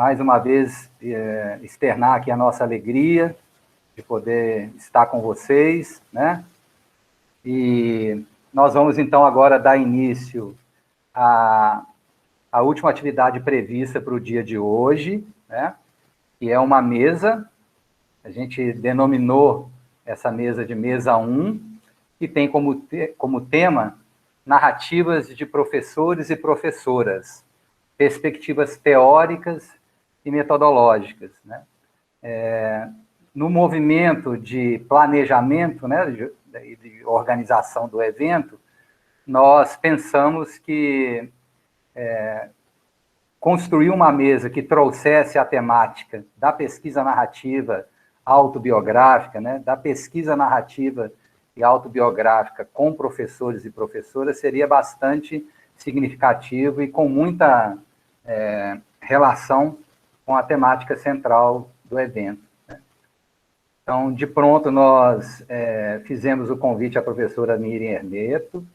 mais uma vez, externar aqui a nossa alegria de poder estar com vocês, né? E nós vamos, então, agora dar início à última atividade prevista para o dia de hoje, né? Que é uma mesa, a gente denominou essa mesa de mesa 1, que tem como tema narrativas de professores e professoras, perspectivas teóricas e metodológicas, né? No movimento de planejamento, né, de organização do evento, nós pensamos que construir uma mesa que trouxesse a temática da pesquisa narrativa autobiográfica, né, da pesquisa narrativa e autobiográfica com professores e professoras seria bastante significativo e com muita relação com a temática central do evento. Né? Então, de pronto, nós fizemos o convite à professora Miriam Hermeto,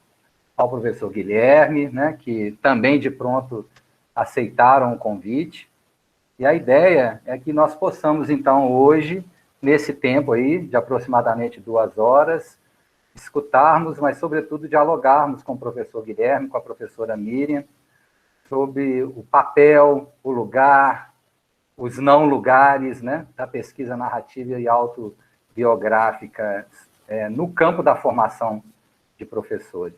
ao professor Guilherme, né, que também, de pronto, aceitaram o convite. E a ideia é que nós possamos, então, hoje, nesse tempo aí, de aproximadamente 2 horas, escutarmos, mas, sobretudo, dialogarmos com o professor Guilherme, com a professora Miriam, sobre o papel, o lugar, os não lugares, né, da pesquisa narrativa e autobiográfica no campo da formação de professores.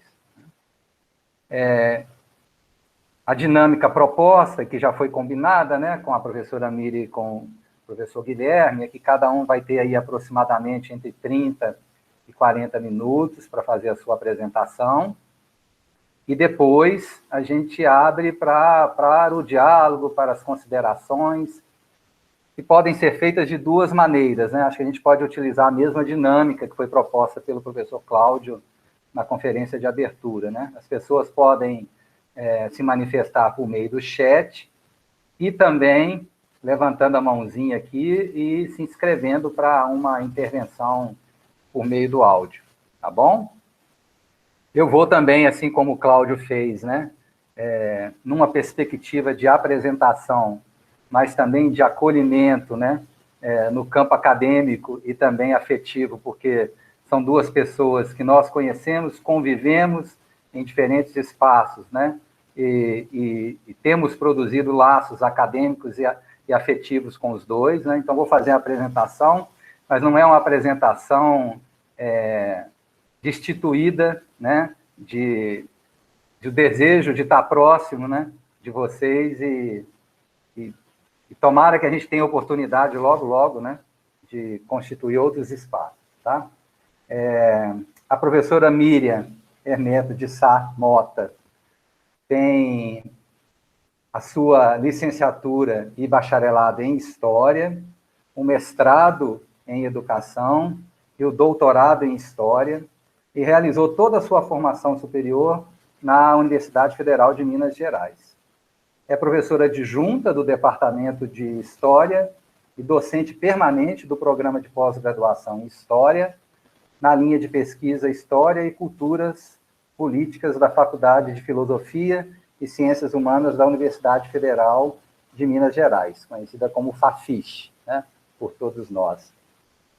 A dinâmica proposta, que já foi combinada, né, com a professora Miriam e com o professor Guilherme, é que cada um vai ter aí aproximadamente entre 30 e 40 minutos para fazer a sua apresentação, e depois a gente abre para o diálogo, para as considerações, que podem ser feitas de 2 maneiras, né? Acho que a gente pode utilizar a mesma dinâmica que foi proposta pelo professor Cláudio na conferência de abertura, né? As pessoas podem se manifestar por meio do chat e também levantando a mãozinha aqui e se inscrevendo para uma intervenção por meio do áudio, tá bom? Eu vou também, assim como o Cláudio fez, né, numa perspectiva de apresentação, mas também de acolhimento, né, no campo acadêmico e também afetivo, porque são 2 pessoas que nós conhecemos, convivemos em diferentes espaços, né, e temos produzido laços acadêmicos e afetivos com os 2, né, então vou fazer a apresentação, mas não é uma apresentação destituída, né, do desejo de estar próximo, né, de vocês e tomara que a gente tenha oportunidade logo, logo, né, de constituir outros espaços, tá? A professora Miriam Hermeto de Sá Mota tem a sua licenciatura e bacharelado em História, o mestrado em Educação e o doutorado em História, e realizou toda a sua formação superior na Universidade Federal de Minas Gerais. É professora adjunta do Departamento de História e docente permanente do Programa de Pós-Graduação em História, na linha de pesquisa História e Culturas Políticas da Faculdade de Filosofia e Ciências Humanas da Universidade Federal de Minas Gerais, conhecida como FAFISH, né, por todos nós.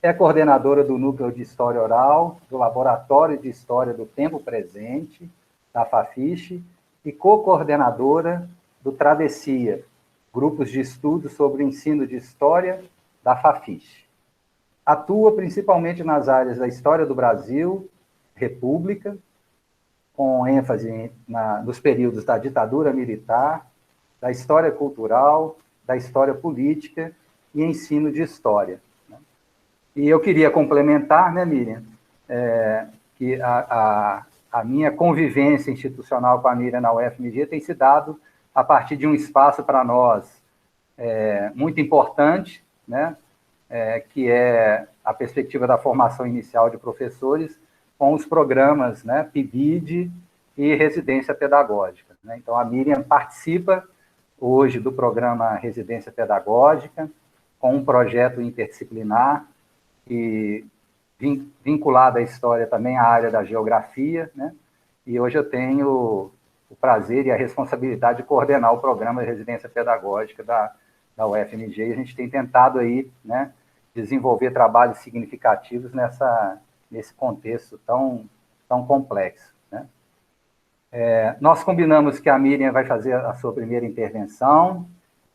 É coordenadora do Núcleo de História Oral, do Laboratório de História do Tempo Presente, da FAFISH, e co-coordenadora do Travessia, grupos de estudo sobre o ensino de História da FAFISH. Atua principalmente nas áreas da História do Brasil, República, com ênfase nos períodos da ditadura militar, da História Cultural, da História Política e ensino de História. E eu queria complementar, né, Miriam, que a minha convivência institucional com a Miriam na UFMG tem se dado a partir de um espaço para nós muito importante, né, que é a perspectiva da formação inicial de professores com os programas, né, PIBID e Residência Pedagógica. Né? Então, a Miriam participa hoje do programa Residência Pedagógica, com um projeto interdisciplinar e vinculado à história também à área da geografia, né? E hoje eu tenho o prazer e a responsabilidade de coordenar o programa de residência pedagógica da da UFMG, e a gente tem tentado aí, né, desenvolver trabalhos significativos nesse contexto tão complexo, né? Nós combinamos que a Miriam vai fazer a sua primeira intervenção,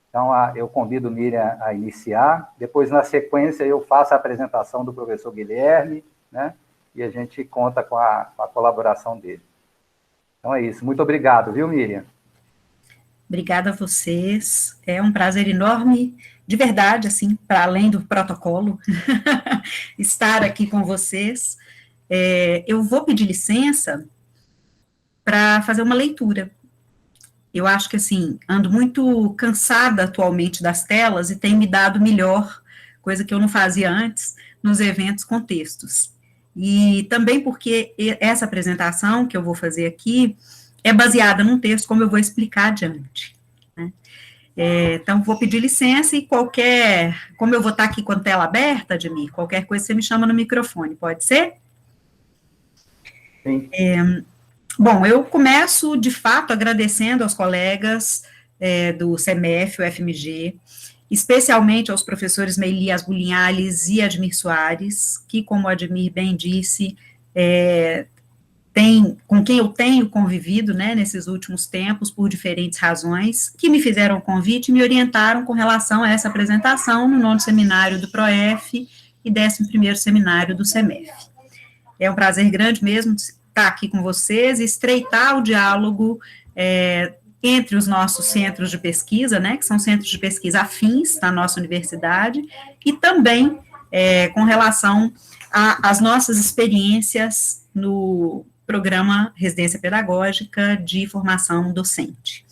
então eu convido a Miriam a iniciar, depois, na sequência, eu faço a apresentação do professor Guilherme, né, e a gente conta com a colaboração dele. Então é isso, muito obrigado, viu, Miriam? Obrigada a vocês, é um prazer enorme, de verdade, assim, para além do protocolo, estar aqui com vocês. Eu vou pedir licença para fazer uma leitura. Eu acho que, assim, ando muito cansada atualmente das telas e tem me dado melhor, coisa que eu não fazia antes, nos eventos com textos. E também porque essa apresentação que eu vou fazer aqui é baseada num texto, como eu vou explicar adiante, né? Então, vou pedir licença e como eu vou estar aqui com a tela aberta, Admir, qualquer coisa você me chama no microfone, pode ser? Sim. Bom, eu começo, de fato, agradecendo aos colegas do CEMEF, UFMG, especialmente aos professores Meili Asbulinhales e Admir Soares, que, como o Admir bem disse, com quem eu tenho convivido, né, nesses últimos tempos, por diferentes razões, que me fizeram o convite e me orientaram com relação a essa apresentação no 9º seminário do PROEF e 11º seminário do CEMEF. É um prazer grande mesmo estar aqui com vocês e estreitar o diálogo entre os nossos centros de pesquisa, né, que são centros de pesquisa afins na nossa universidade, e também com relação às nossas experiências no programa Residência Pedagógica de Formação Docente.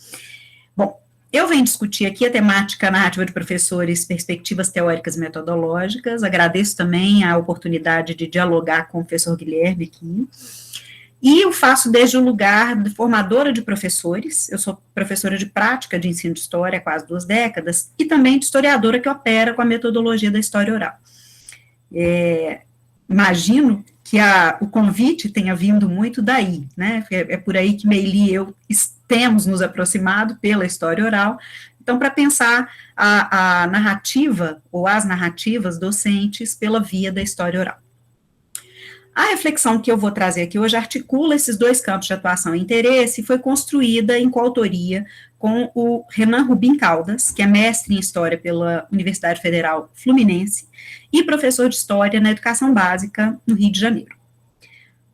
Bom, eu venho discutir aqui a temática narrativa de professores, perspectivas teóricas e metodológicas, agradeço também a oportunidade de dialogar com o professor Guilherme aqui, e eu faço desde o lugar de formadora de professores, eu sou professora de prática de ensino de história há quase 2 décadas, e também de historiadora que opera com a metodologia da história oral. Imagino que o convite tenha vindo muito daí, né, é por aí que Meili e eu temos nos aproximado pela história oral, então, para pensar a narrativa, ou as narrativas docentes pela via da história oral. A reflexão que eu vou trazer aqui hoje articula esses 2 campos de atuação e interesse e foi construída em coautoria com o Renan Rubim Caldas, que é mestre em História pela Universidade Federal Fluminense e professor de História na Educação Básica no Rio de Janeiro.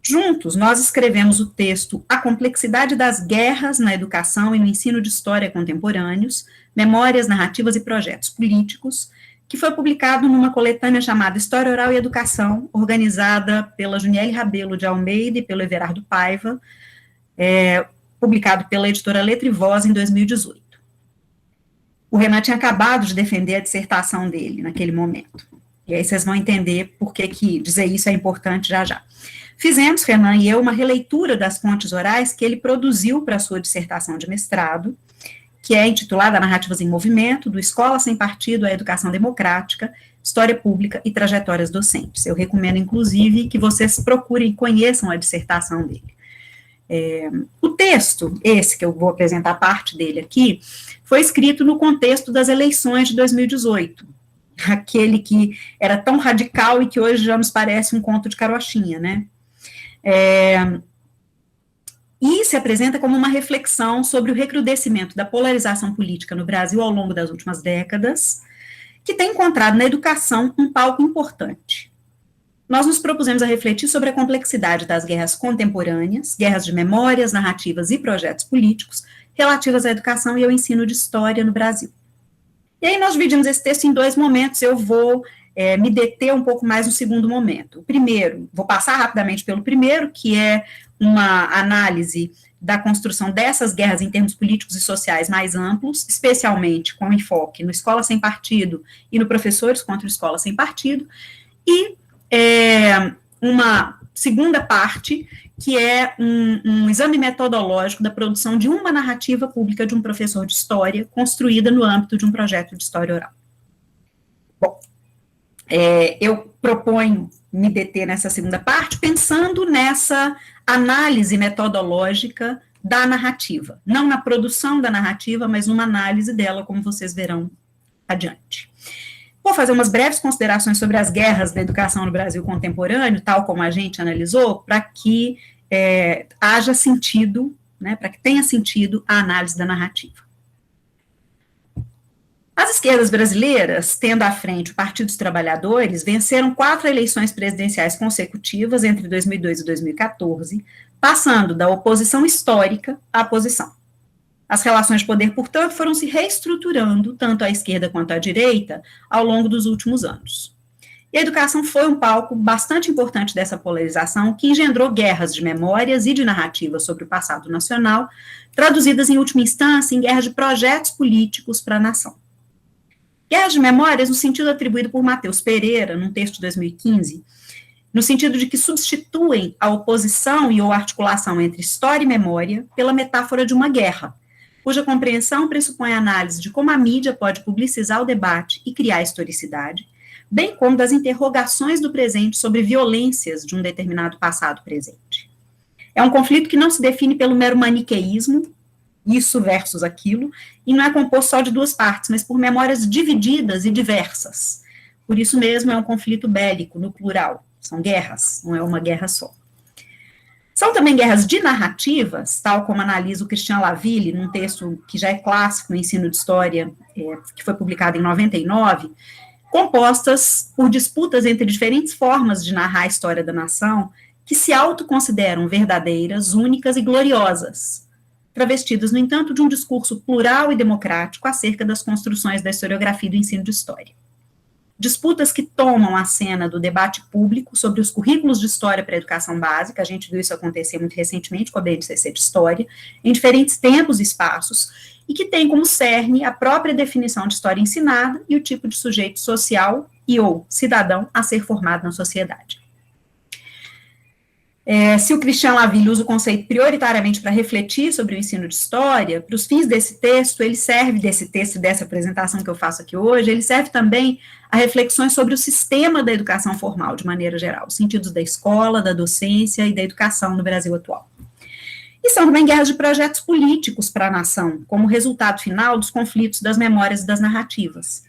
Juntos, nós escrevemos o texto A Complexidade das Guerras na Educação e no Ensino de História Contemporâneos, Memórias, Narrativas e Projetos Políticos, que foi publicado numa coletânea chamada História Oral e Educação, organizada pela Juniele Rabelo de Almeida e pelo Everardo Paiva, publicado pela editora Letra e Voz em 2018. O Renan tinha acabado de defender a dissertação dele naquele momento. E aí vocês vão entender por que dizer isso é importante já já. Fizemos, Renan e eu, uma releitura das fontes orais que ele produziu para a sua dissertação de mestrado, que é intitulada Narrativas em Movimento, do Escola Sem Partido à Educação Democrática, História Pública e Trajetórias Docentes. Eu recomendo, inclusive, que vocês procurem e conheçam a dissertação dele. O texto, esse que eu vou apresentar parte dele aqui, foi escrito no contexto das eleições de 2018, aquele que era tão radical e que hoje já nos parece um conto de carochinha, né? E se apresenta como uma reflexão sobre o recrudescimento da polarização política no Brasil ao longo das últimas décadas, que tem encontrado na educação um palco importante. Nós nos propusemos a refletir sobre a complexidade das guerras contemporâneas, guerras de memórias, narrativas e projetos políticos relativas à educação e ao ensino de história no Brasil. E aí nós dividimos esse texto em 2 momentos, eu vou me deter um pouco mais no segundo momento. O primeiro, vou passar rapidamente pelo primeiro, que é uma análise da construção dessas guerras em termos políticos e sociais mais amplos, especialmente com enfoque no Escola Sem Partido e no Professores contra o Escola Sem Partido, e uma segunda parte, que é um exame metodológico da produção de uma narrativa pública de um professor de história, construída no âmbito de um projeto de história oral. Bom, eu proponho me deter nessa segunda parte, pensando nessa análise metodológica da narrativa, não na produção da narrativa, mas numa análise dela, como vocês verão adiante. Vou fazer umas breves considerações sobre as guerras da educação no Brasil contemporâneo, tal como a gente analisou, para que haja sentido, né, para que tenha sentido a análise da narrativa. As esquerdas brasileiras, tendo à frente o Partido dos Trabalhadores, venceram 4 eleições presidenciais consecutivas entre 2002 e 2014, passando da oposição histórica à posição. As relações de poder, portanto, foram se reestruturando, tanto à esquerda quanto à direita, ao longo dos últimos anos. E a educação foi um palco bastante importante dessa polarização, que engendrou guerras de memórias e de narrativas sobre o passado nacional, traduzidas, em última instância, em guerras de projetos políticos para a nação. Guerras de memórias, no sentido atribuído por Matheus Pereira, num texto de 2015, no sentido de que substituem a oposição e ou articulação entre história e memória pela metáfora de uma guerra, cuja compreensão pressupõe a análise de como a mídia pode publicizar o debate e criar historicidade, bem como das interrogações do presente sobre violências de um determinado passado presente. É um conflito que não se define pelo mero maniqueísmo, isso versus aquilo, e não é composto só de 2 partes, mas por memórias divididas e diversas. Por isso mesmo é um conflito bélico, no plural. São guerras, não é uma guerra só. São também guerras de narrativas, tal como analisa o Christian Laville, num texto que já é clássico no ensino de história, que foi publicado em 99, compostas por disputas entre diferentes formas de narrar a história da nação, que se autoconsideram verdadeiras, únicas e gloriosas, travestidas, no entanto, de um discurso plural e democrático acerca das construções da historiografia e do ensino de história. Disputas que tomam a cena do debate público sobre os currículos de história para a educação básica, a gente viu isso acontecer muito recentemente com a BNCC de História, em diferentes tempos e espaços, e que tem como cerne a própria definição de história ensinada e o tipo de sujeito social e ou cidadão a ser formado na sociedade. Se o Christian Laville usa o conceito prioritariamente para refletir sobre o ensino de história, para os fins desse texto, ele serve, desse texto e dessa apresentação que eu faço aqui hoje, ele serve também a reflexões sobre o sistema da educação formal, de maneira geral, os sentidos da escola, da docência e da educação no Brasil atual. E são também guerras de projetos políticos para a nação, como resultado final dos conflitos das memórias e das narrativas.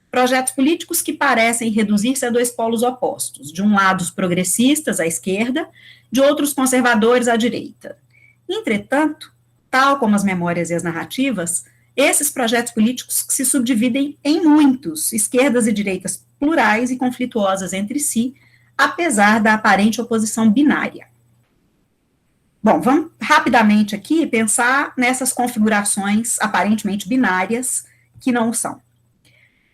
Projetos políticos que parecem reduzir-se a 2 polos opostos, de um lado os progressistas, à esquerda, de outros conservadores, à direita. Entretanto, tal como as memórias e as narrativas, esses projetos políticos se subdividem em muitos, esquerdas e direitas plurais e conflituosas entre si, apesar da aparente oposição binária. Bom, vamos rapidamente aqui pensar nessas configurações aparentemente binárias que não o são,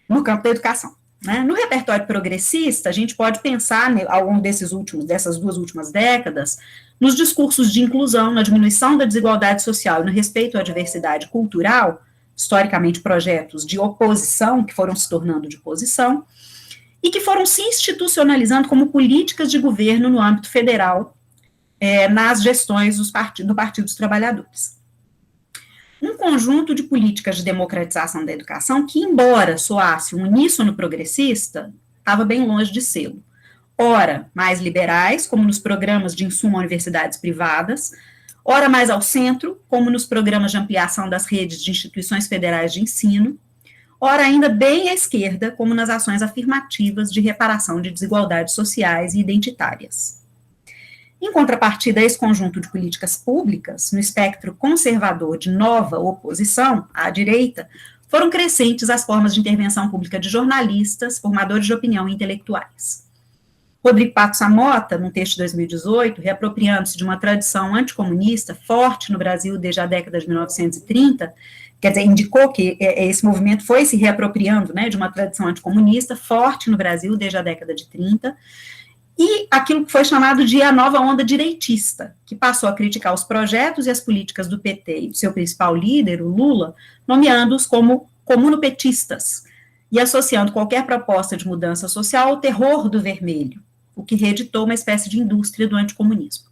no campo da educação. Né? No repertório progressista, a gente pode pensar, ao longo dessas 2 últimas décadas, nos discursos de inclusão, na diminuição da desigualdade social e no respeito à diversidade cultural, historicamente projetos de oposição, que foram se tornando de posição, e que foram se institucionalizando como políticas de governo no âmbito federal, nas gestões do Partido dos Trabalhadores. Um conjunto de políticas de democratização da educação que, embora soasse um uníssono progressista, estava bem longe de sê-lo. Ora, mais liberais, como nos programas de insumo a universidades privadas, ora mais ao centro, como nos programas de ampliação das redes de instituições federais de ensino, ora ainda bem à esquerda, como nas ações afirmativas de reparação de desigualdades sociais e identitárias. Em contrapartida a esse conjunto de políticas públicas, no espectro conservador de nova oposição, à direita, foram crescentes as formas de intervenção pública de jornalistas, formadores de opinião e intelectuais. Rodrigo Pato Samota, num texto de 2018, reapropriando-se de uma tradição anticomunista forte no Brasil desde a década de 1930, quer dizer, indicou que esse movimento foi se reapropriando, né, de uma tradição anticomunista forte no Brasil desde a década de 30, e aquilo que foi chamado de a nova onda direitista, que passou a criticar os projetos e as políticas do PT e do seu principal líder, o Lula, nomeando-os como comunopetistas, e associando qualquer proposta de mudança social ao terror do vermelho, o que reeditou uma espécie de indústria do anticomunismo.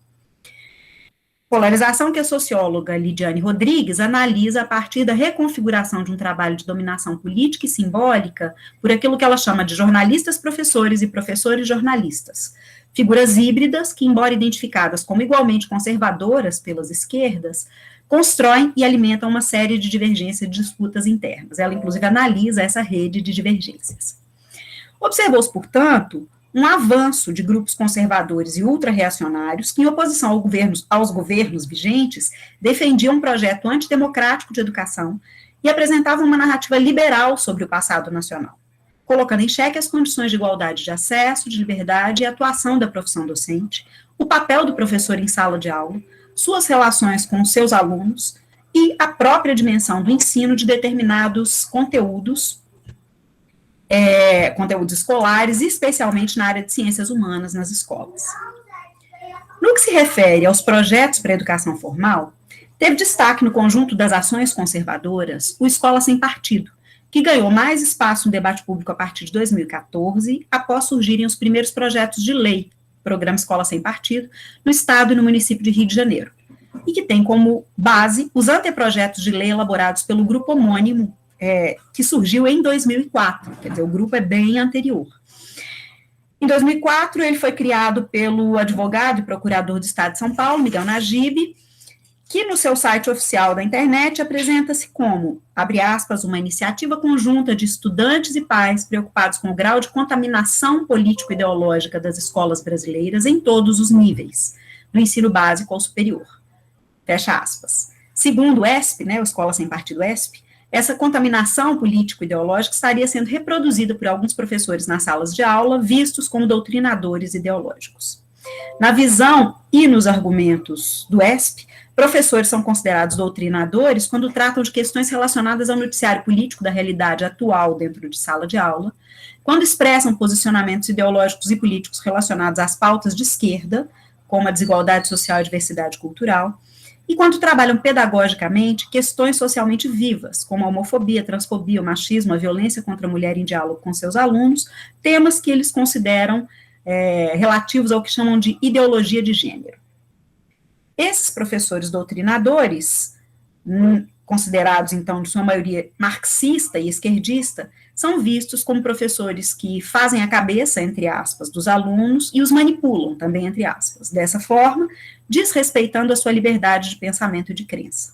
Polarização que a socióloga Lidiane Rodrigues analisa a partir da reconfiguração de um trabalho de dominação política e simbólica por aquilo que ela chama de jornalistas professores e professores jornalistas, figuras híbridas que, embora identificadas como igualmente conservadoras pelas esquerdas, constroem e alimentam uma série de divergências e disputas internas. Ela, inclusive, analisa essa rede de divergências. Observou-se, portanto, um avanço de grupos conservadores e ultra-reacionários que, em oposição aos governos vigentes, defendiam um projeto antidemocrático de educação e apresentavam uma narrativa liberal sobre o passado nacional, colocando em xeque as condições de igualdade de acesso, de liberdade e atuação da profissão docente, o papel do professor em sala de aula, suas relações com os seus alunos e a própria dimensão do ensino de determinados conteúdos, conteúdos escolares, especialmente na área de ciências humanas nas escolas. No que se refere aos projetos para a educação formal, teve destaque no conjunto das ações conservadoras o Escola Sem Partido, que ganhou mais espaço no debate público a partir de 2014, após surgirem os primeiros projetos de lei, Programa Escola Sem Partido, no Estado e no município de Rio de Janeiro, e que tem como base os anteprojetos de lei elaborados pelo grupo homônimo, que surgiu em 2004, quer dizer, o grupo é bem anterior. Em 2004, ele foi criado pelo advogado e procurador do Estado de São Paulo, Miguel Najib, que no seu site oficial da internet apresenta-se como, abre aspas, uma iniciativa conjunta de estudantes e pais preocupados com o grau de contaminação político-ideológica das escolas brasileiras em todos os níveis, do ensino básico ao superior. Fecha aspas. Segundo o ESP, o Escola Sem Partido ESP, essa contaminação político-ideológica estaria sendo reproduzida por alguns professores nas salas de aula, vistos como doutrinadores ideológicos. Na visão e nos argumentos do ESP, professores são considerados doutrinadores quando tratam de questões relacionadas ao noticiário político da realidade atual dentro de sala de aula, quando expressam posicionamentos ideológicos e políticos relacionados às pautas de esquerda, como a desigualdade social e a diversidade cultural, e quando trabalham pedagogicamente questões socialmente vivas, como a homofobia, a transfobia, o machismo, a violência contra a mulher em diálogo com seus alunos, temas que eles consideram relativos ao que chamam de ideologia de gênero. Esses professores doutrinadores, considerados, então, de sua maioria marxista e esquerdista, são vistos como professores que fazem a cabeça, entre aspas, dos alunos e os manipulam, também, entre aspas. Dessa forma, desrespeitando a sua liberdade de pensamento e de crença.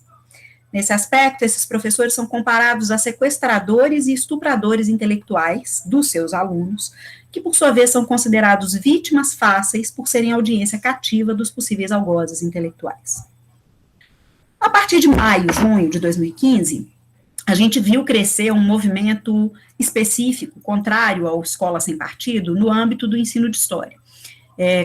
Nesse aspecto, esses professores são comparados a sequestradores e estupradores intelectuais dos seus alunos, que, por sua vez, são considerados vítimas fáceis por serem audiência cativa dos possíveis algozes intelectuais. A partir de maio, junho de 2015, a gente viu crescer um movimento específico, contrário ao Escola Sem Partido, no âmbito do ensino de história,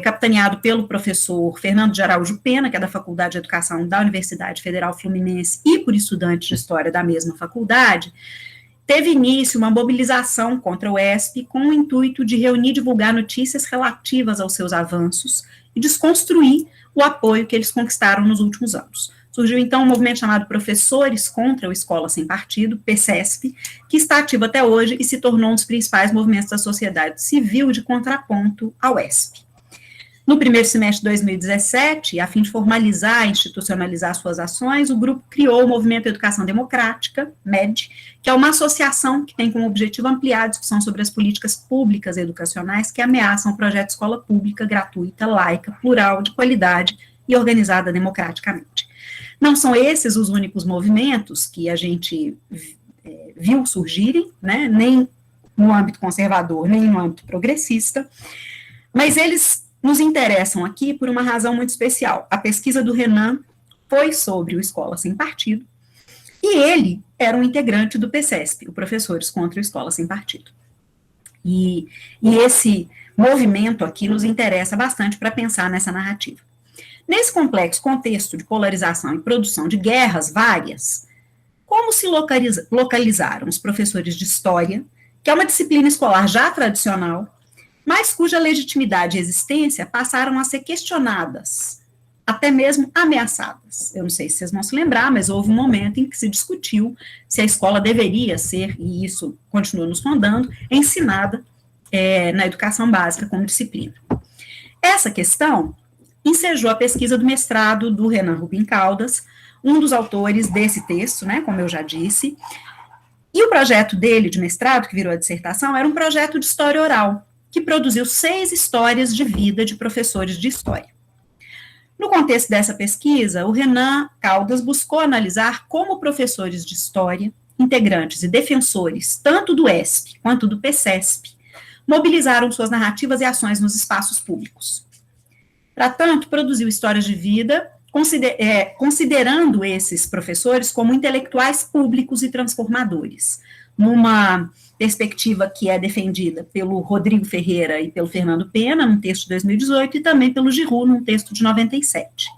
capitaneado pelo professor Fernando de Araújo Pena, que é da Faculdade de Educação da Universidade Federal Fluminense, e por estudantes de história da mesma faculdade. Teve início uma mobilização contra o ESP com o intuito de reunir e divulgar notícias relativas aos seus avanços e desconstruir o apoio que eles conquistaram nos últimos anos. Surgiu, então, um movimento chamado Professores contra o Escola Sem Partido, PCESP, que está ativo até hoje e se tornou um dos principais movimentos da sociedade civil de contraponto ao ESP. No primeiro semestre de 2017, a fim de formalizar e institucionalizar suas ações, o grupo criou o Movimento Educação Democrática, MED, que é uma associação que tem como objetivo ampliar a discussão sobre as políticas públicas educacionais que ameaçam o projeto de escola pública, gratuita, laica, plural, de qualidade e organizada democraticamente. Não são esses os únicos movimentos que a gente viu surgirem, nem no âmbito conservador, nem no âmbito progressista, mas eles nos interessam aqui por uma razão muito especial. A pesquisa do Renan foi sobre o Escola Sem Partido, e ele era um integrante do PCESP, o Professores contra o Escola Sem Partido. E esse movimento aqui nos interessa bastante para pensar nessa narrativa. Nesse complexo contexto de polarização e produção de guerras várias, como se localizaram os professores de história, que é uma disciplina escolar já tradicional, mas cuja legitimidade e existência passaram a ser questionadas, até mesmo ameaçadas. Eu não sei se vocês vão se lembrar, mas houve um momento em que se discutiu se a escola deveria ser, e isso continua nos rondando, ensinada na educação básica como disciplina. Essa questão ensejou a pesquisa do mestrado do Renan Rubim Caldas, um dos autores desse texto, como eu já disse, e o projeto dele de mestrado, que virou a dissertação, era um projeto de história oral, que produziu 6 histórias de vida de professores de história. No contexto dessa pesquisa, o Renan Caldas buscou analisar como professores de história, integrantes e defensores, tanto do ESP quanto do PCESP, mobilizaram suas narrativas e ações nos espaços públicos. Para tanto, produziu histórias de vida, considerando esses professores como intelectuais públicos e transformadores, numa perspectiva que é defendida pelo Rodrigo Ferreira e pelo Fernando Pena, num texto de 2018, e também pelo Giroux, num texto de 97.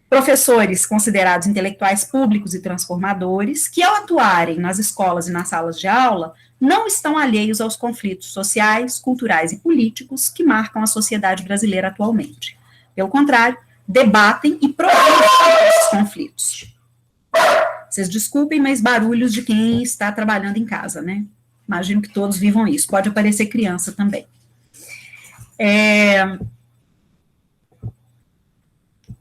Professores considerados intelectuais públicos e transformadores, que ao atuarem nas escolas e nas salas de aula, não estão alheios aos conflitos sociais, culturais e políticos que marcam a sociedade brasileira atualmente. Pelo contrário, debatem e produzem esses conflitos. Vocês desculpem, mas barulhos de quem está trabalhando em casa, né? Imagino que todos vivam isso. Pode aparecer criança também.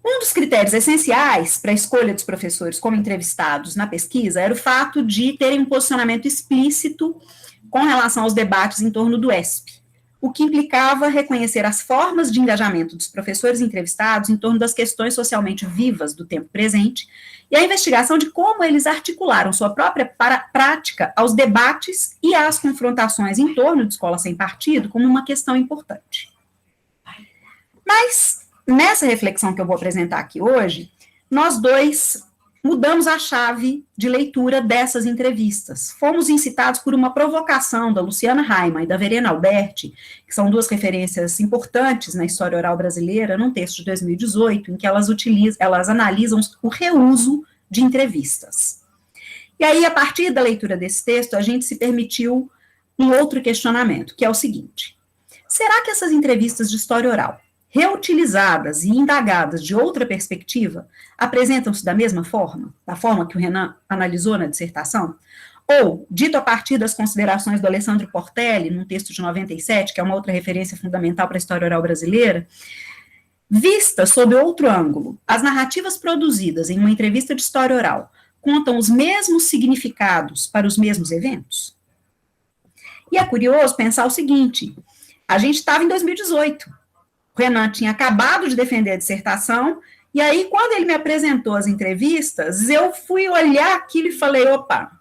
Um dos critérios essenciais para a escolha dos professores como entrevistados na pesquisa era o fato de terem um posicionamento explícito com relação aos debates em torno do ESP, o que implicava reconhecer as formas de engajamento dos professores entrevistados em torno das questões socialmente vivas do tempo presente e a investigação de como eles articularam sua própria prática aos debates e às confrontações em torno de escola sem partido como uma questão importante. Mas, nessa reflexão que eu vou apresentar aqui hoje, nós dois mudamos a chave de leitura dessas entrevistas. Fomos incitados por uma provocação da Luciana Raimann e da Verena Alberti, que são duas referências importantes na história oral brasileira, num texto de 2018, em que elas analisam o reuso de entrevistas. E aí, a partir da leitura desse texto, a gente se permitiu um outro questionamento, que é o seguinte: será que essas entrevistas de história oral, reutilizadas e indagadas de outra perspectiva, apresentam-se da mesma forma, da forma que o Renan analisou na dissertação? Ou, dito a partir das considerações do Alessandro Portelli, num texto de 97, que é uma outra referência fundamental para a história oral brasileira, vista sob outro ângulo, as narrativas produzidas em uma entrevista de história oral contam os mesmos significados para os mesmos eventos? E é curioso pensar o seguinte: a gente estava em 2018, o Renan tinha acabado de defender a dissertação, e aí, quando ele me apresentou as entrevistas, eu fui olhar aquilo e falei, opa,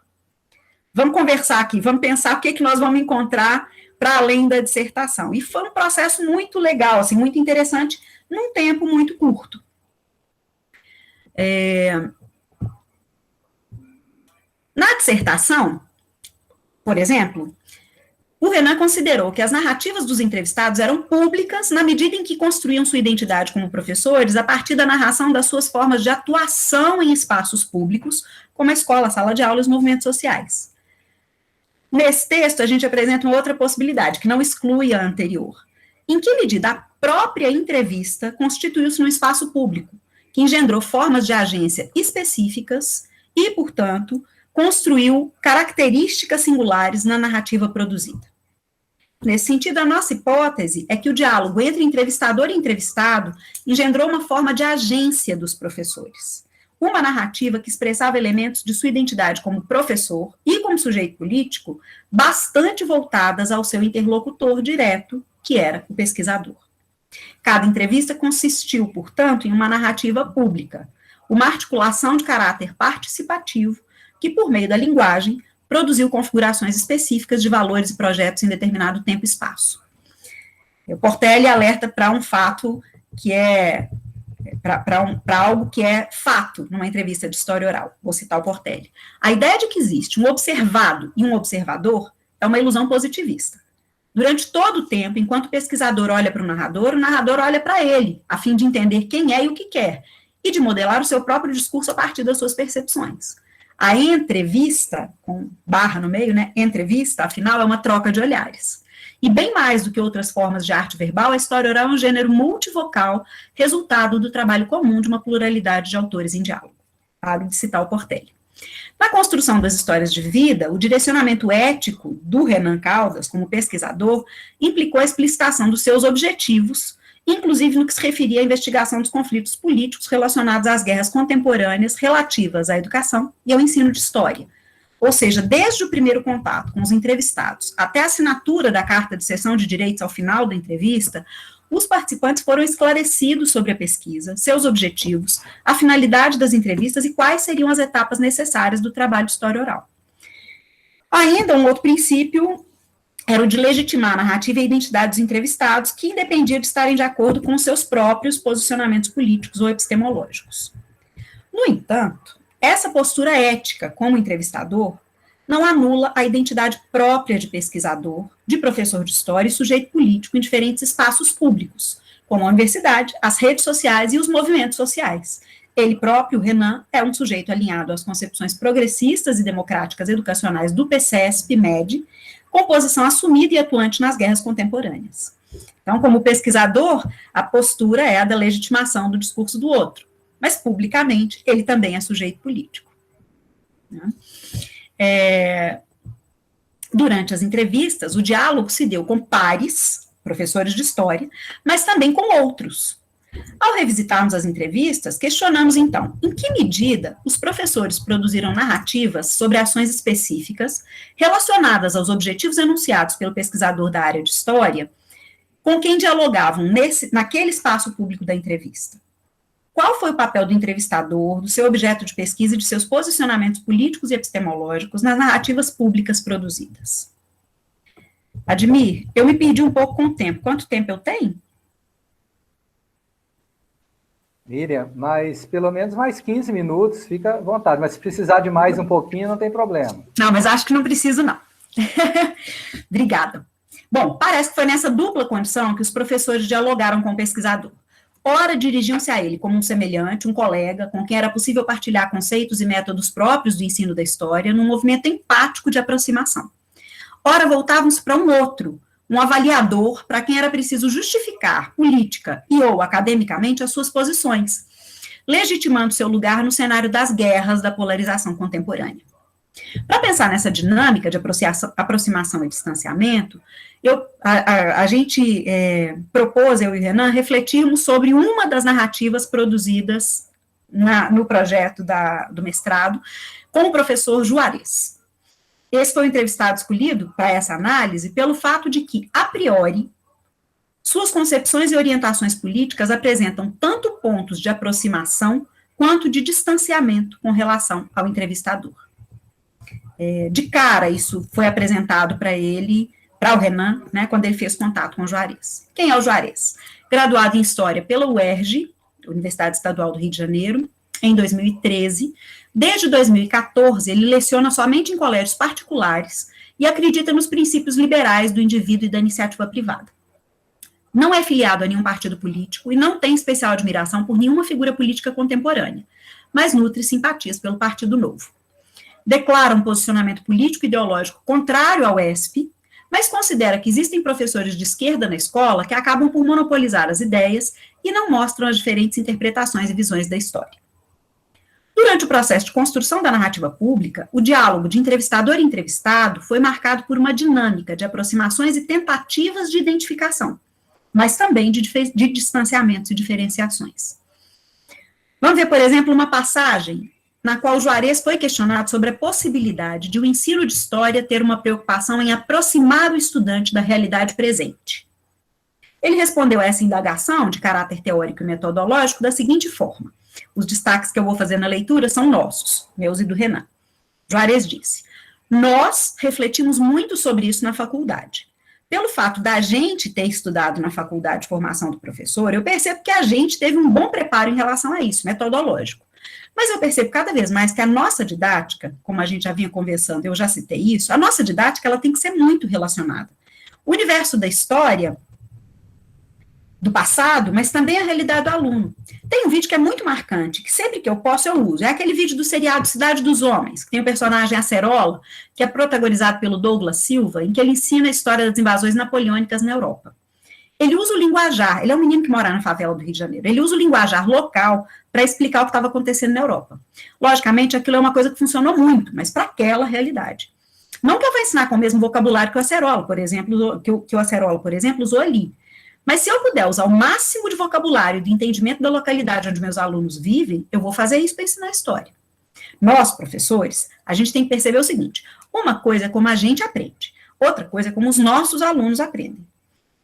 vamos conversar aqui, vamos pensar o que nós vamos encontrar para além da dissertação. E foi um processo muito legal, assim, muito interessante, num tempo muito curto. Na dissertação, por exemplo, o Renan considerou que as narrativas dos entrevistados eram públicas na medida em que construíam sua identidade como professores a partir da narração das suas formas de atuação em espaços públicos, como a escola, a sala de aula e os movimentos sociais. Nesse texto, a gente apresenta uma outra possibilidade, que não exclui a anterior. Em que medida a própria entrevista constituiu-se num espaço público, que engendrou formas de agência específicas e, portanto, construiu características singulares na narrativa produzida. Nesse sentido, a nossa hipótese é que o diálogo entre entrevistador e entrevistado engendrou uma forma de agência dos professores. Uma narrativa que expressava elementos de sua identidade como professor e como sujeito político, bastante voltadas ao seu interlocutor direto, que era o pesquisador. Cada entrevista consistiu, portanto, em uma narrativa pública, uma articulação de caráter participativo, que, por meio da linguagem, produziu configurações específicas de valores e projetos em determinado tempo e espaço. O Portelli alerta para um fato que é, para algo que é fato numa entrevista de história oral. Vou citar o Portelli. A ideia de que existe um observado e um observador é uma ilusão positivista. Durante todo o tempo, enquanto o pesquisador olha para o narrador olha para ele, a fim de entender quem é e o que quer, e de modelar o seu próprio discurso a partir das suas percepções. A entrevista, com barra no meio, né, entrevista, afinal, é uma troca de olhares. E bem mais do que outras formas de arte verbal, a história oral é um gênero multivocal, resultado do trabalho comum de uma pluralidade de autores em diálogo. Paro de citar o Portelli. Na construção das histórias de vida, o direcionamento ético do Renan Caldas, como pesquisador, implicou a explicitação dos seus objetivos, inclusive no que se referia à investigação dos conflitos políticos relacionados às guerras contemporâneas relativas à educação e ao ensino de história, Ou seja, desde o primeiro contato com os entrevistados até a assinatura da carta de cessão de direitos ao final da entrevista, os participantes foram esclarecidos sobre a pesquisa, seus objetivos, a finalidade das entrevistas e quais seriam as etapas necessárias do trabalho de história oral. Ainda um outro princípio era o de legitimar a narrativa e a identidade dos entrevistados, que independia de estarem de acordo com seus próprios posicionamentos políticos ou epistemológicos. No entanto, essa postura ética como entrevistador não anula a identidade própria de pesquisador, de professor de história e sujeito político em diferentes espaços públicos, como a universidade, as redes sociais e os movimentos sociais. Ele próprio, Renan, é um sujeito alinhado às concepções progressistas e democráticas educacionais do PCESP-MED, com posição assumida e atuante nas guerras contemporâneas. Então, como pesquisador, a postura é a da legitimação do discurso do outro, mas publicamente ele também é sujeito político. Durante as entrevistas, o diálogo se deu com pares, professores de história, mas também com outros. Ao revisitarmos as entrevistas, questionamos então, em que medida os professores produziram narrativas sobre ações específicas relacionadas aos objetivos enunciados pelo pesquisador da área de história, com quem dialogavam naquele espaço público da entrevista. Qual foi o papel do entrevistador, do seu objeto de pesquisa e de seus posicionamentos políticos e epistemológicos nas narrativas públicas produzidas? Admir, eu me perdi um pouco com o tempo. Quanto tempo eu tenho? Miriam, mas pelo menos mais 15 minutos, fica à vontade. Mas se precisar de mais um pouquinho, não tem problema. Não, mas acho que não preciso, não. Obrigada. Bom, parece que foi nessa dupla condição que os professores dialogaram com o pesquisador. Ora, dirigiam-se a ele como um semelhante, um colega, com quem era possível partilhar conceitos e métodos próprios do ensino da história, num movimento empático de aproximação. Ora, voltavam-se para um outro, um avaliador, para quem era preciso justificar, política e ou academicamente, as suas posições, legitimando seu lugar no cenário das guerras da polarização contemporânea. Para pensar nessa dinâmica de aproximação e distanciamento, a gente propôs, eu e o Renan, refletirmos sobre uma das narrativas produzidas no projeto do mestrado com o professor Juarez. Esse foi o entrevistado escolhido para essa análise pelo fato de que, a priori, suas concepções e orientações políticas apresentam tanto pontos de aproximação quanto de distanciamento com relação ao entrevistador. De cara, isso foi apresentado para ele, para o Renan, né, quando ele fez contato com o Juarez. Quem é o Juarez? Graduado em História pela UERJ, Universidade Estadual do Rio de Janeiro, em 2013. Desde 2014, ele leciona somente em colégios particulares e acredita nos princípios liberais do indivíduo e da iniciativa privada. Não é filiado a nenhum partido político e não tem especial admiração por nenhuma figura política contemporânea, mas nutre simpatias pelo Partido Novo. Declara um posicionamento político e ideológico contrário ao ESP, mas considera que existem professores de esquerda na escola que acabam por monopolizar as ideias e não mostram as diferentes interpretações e visões da história. Durante o processo de construção da narrativa pública, o diálogo de entrevistador e entrevistado foi marcado por uma dinâmica de aproximações e tentativas de identificação, mas também de distanciamentos e diferenciações. Vamos ver, por exemplo, uma passagem na qual Juarez foi questionado sobre a possibilidade de o ensino de história ter uma preocupação em aproximar o estudante da realidade presente. Ele respondeu a essa indagação, de caráter teórico e metodológico, da seguinte forma: os destaques que eu vou fazer na leitura são nossos, meus e do Renan. Juarez disse: nós refletimos muito sobre isso na faculdade. Pelo fato da gente ter estudado na faculdade de formação do professor, eu percebo que a gente teve um bom preparo em relação a isso, metodológico. Mas eu percebo cada vez mais que a nossa didática, como a gente já vinha conversando, eu já citei isso, a nossa didática ela tem que ser muito relacionada. O universo da história, do passado, mas também a realidade do aluno. Tem um vídeo que é muito marcante, que sempre que eu posso eu uso, é aquele vídeo do seriado Cidade dos Homens, que tem o personagem Acerola, que é protagonizado pelo Douglas Silva, em que ele ensina a história das invasões napoleônicas na Europa. Ele usa o linguajar, ele é um menino que mora na favela do Rio de Janeiro, ele usa o linguajar local para explicar o que estava acontecendo na Europa. Logicamente, aquilo é uma coisa que funcionou muito, mas para aquela realidade. Não que eu vá ensinar com o mesmo vocabulário que o Acerola, por exemplo, que o Acerola, por exemplo, usou ali. Mas se eu puder usar o máximo de vocabulário de entendimento da localidade onde meus alunos vivem, eu vou fazer isso para ensinar história. Nós, professores, a gente tem que perceber o seguinte: uma coisa é como a gente aprende, outra coisa é como os nossos alunos aprendem.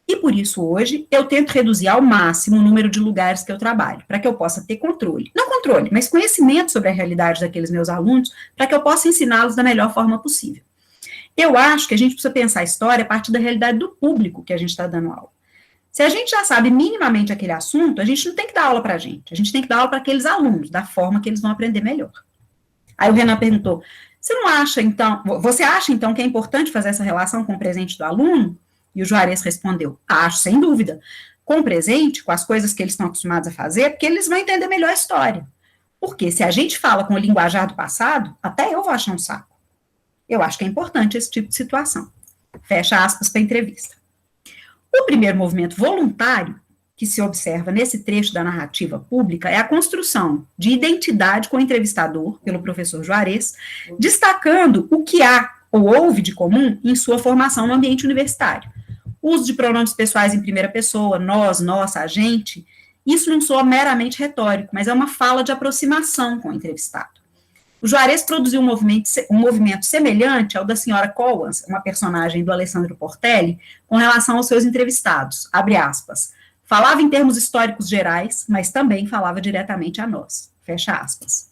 E por isso, hoje, eu tento reduzir ao máximo o número de lugares que eu trabalho, para que eu possa ter controle. Não controle, mas conhecimento sobre a realidade daqueles meus alunos, para que eu possa ensiná-los da melhor forma possível. Eu acho que a gente precisa pensar a história a partir da realidade do público que a gente está dando aula. Se a gente já sabe minimamente aquele assunto, a gente não tem que dar aula para a gente tem que dar aula para aqueles alunos, da forma que eles vão aprender melhor. Aí o Renan perguntou, você acha, então, que é importante fazer essa relação com o presente do aluno? E o Juarez respondeu, acho, sem dúvida. Com o presente, com as coisas que eles estão acostumados a fazer, porque eles vão entender melhor a história. Porque se a gente fala com o linguajar do passado, até eu vou achar um saco. Eu acho que é importante esse tipo de situação. Fecha aspas para a entrevista. O primeiro movimento voluntário que se observa nesse trecho da narrativa pública é a construção de identidade com o entrevistador, pelo professor Juarez, destacando o que há ou houve de comum em sua formação no ambiente universitário. O uso de pronomes pessoais em primeira pessoa, nós, nossa, a gente, isso não soa meramente retórico, mas é uma fala de aproximação com o entrevistado. O Juarez produziu um movimento semelhante ao da senhora Cowans, uma personagem do Alessandro Portelli, com relação aos seus entrevistados, abre aspas, falava em termos históricos gerais, mas também falava diretamente a nós, fecha aspas.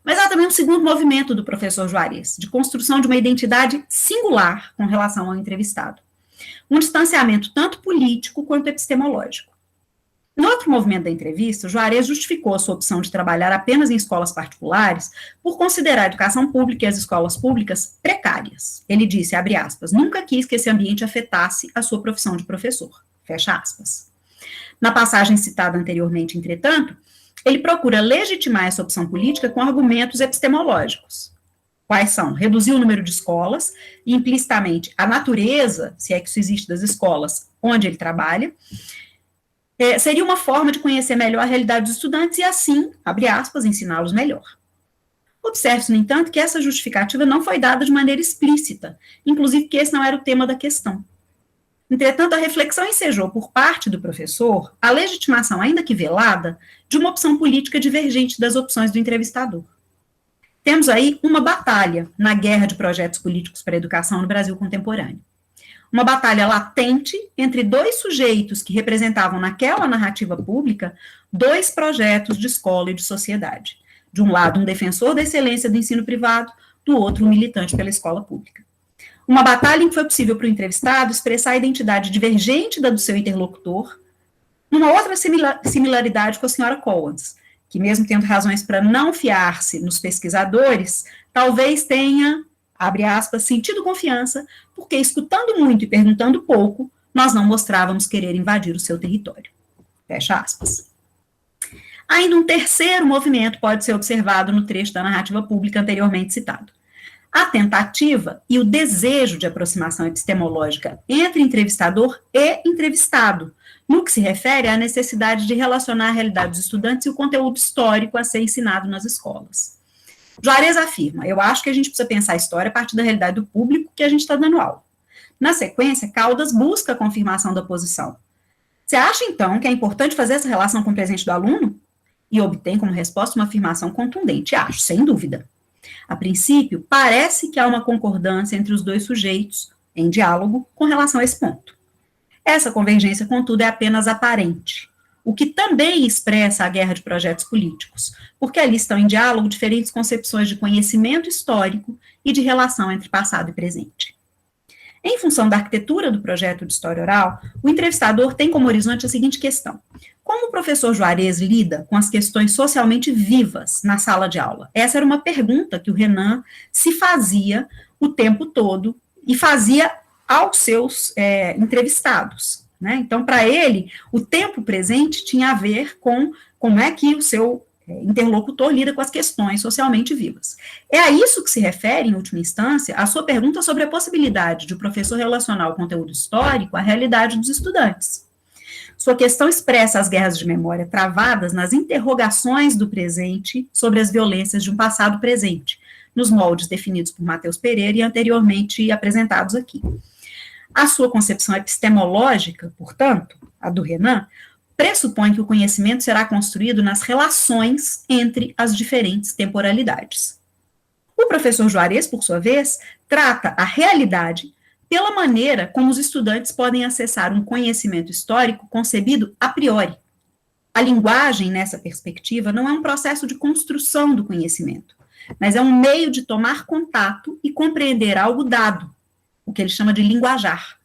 Mas há também um segundo movimento do professor Juarez, de construção de uma identidade singular com relação ao entrevistado. Um distanciamento tanto político quanto epistemológico. No outro movimento da entrevista, o Juarez justificou a sua opção de trabalhar apenas em escolas particulares por considerar a educação pública e as escolas públicas precárias. Ele disse, abre aspas, nunca quis que esse ambiente afetasse a sua profissão de professor, fecha aspas. Na passagem citada anteriormente, entretanto, ele procura legitimar essa opção política com argumentos epistemológicos. Quais são? Reduzir o número de escolas e, implicitamente, a natureza, se é que isso existe, das escolas onde ele trabalha, seria uma forma de conhecer melhor a realidade dos estudantes e, assim, abre aspas, ensiná-los melhor. Observe-se, no entanto, que essa justificativa não foi dada de maneira explícita, inclusive que esse não era o tema da questão. Entretanto, a reflexão ensejou por parte do professor a legitimação, ainda que velada, de uma opção política divergente das opções do entrevistador. Temos aí uma batalha na guerra de projetos políticos para a educação no Brasil contemporâneo. Uma batalha latente entre dois sujeitos que representavam naquela narrativa pública dois projetos de escola e de sociedade. De um lado, um defensor da excelência do ensino privado, do outro, um militante pela escola pública. Uma batalha em que foi possível para o entrevistado expressar a identidade divergente da do seu interlocutor, numa outra similaridade com a senhora Cowans, que mesmo tendo razões para não fiar-se nos pesquisadores, talvez tenha, abre aspas, sentido confiança, porque escutando muito e perguntando pouco, nós não mostrávamos querer invadir o seu território. Fecha aspas. Ainda um terceiro movimento pode ser observado no trecho da narrativa pública anteriormente citado. A tentativa e o desejo de aproximação epistemológica entre entrevistador e entrevistado, no que se refere à necessidade de relacionar a realidade dos estudantes e o conteúdo histórico a ser ensinado nas escolas. Juarez afirma, eu acho que a gente precisa pensar a história a partir da realidade do público que a gente está dando aula. Na sequência, Caldas busca a confirmação da posição. Você acha, então, que é importante fazer essa relação com o presente do aluno? E obtém como resposta uma afirmação contundente, acho, sem dúvida. A princípio, parece que há uma concordância entre os dois sujeitos, em diálogo, com relação a esse ponto. Essa convergência, contudo, é apenas aparente, o que também expressa a guerra de projetos políticos, porque ali estão em diálogo diferentes concepções de conhecimento histórico e de relação entre passado e presente. Em função da arquitetura do projeto de história oral, o entrevistador tem como horizonte a seguinte questão: como o professor Juarez lida com as questões socialmente vivas na sala de aula? Essa era uma pergunta que o Renan se fazia o tempo todo e fazia aos seus entrevistados, né? Então, para ele, o tempo presente tinha a ver com como é que o seu interlocutor lida com as questões socialmente vivas. É a isso que se refere, em última instância, a sua pergunta sobre a possibilidade de o professor relacionar o conteúdo histórico à realidade dos estudantes. Sua questão expressa as guerras de memória travadas nas interrogações do presente sobre as violências de um passado presente, nos moldes definidos por Matheus Pereira e anteriormente apresentados aqui. A sua concepção epistemológica, portanto, a do Renan, pressupõe que o conhecimento será construído nas relações entre as diferentes temporalidades. O professor Juarez, por sua vez, trata a realidade pela maneira como os estudantes podem acessar um conhecimento histórico concebido a priori. A linguagem, nessa perspectiva, não é um processo de construção do conhecimento, mas é um meio de tomar contato e compreender algo dado, o que ele chama de linguajar.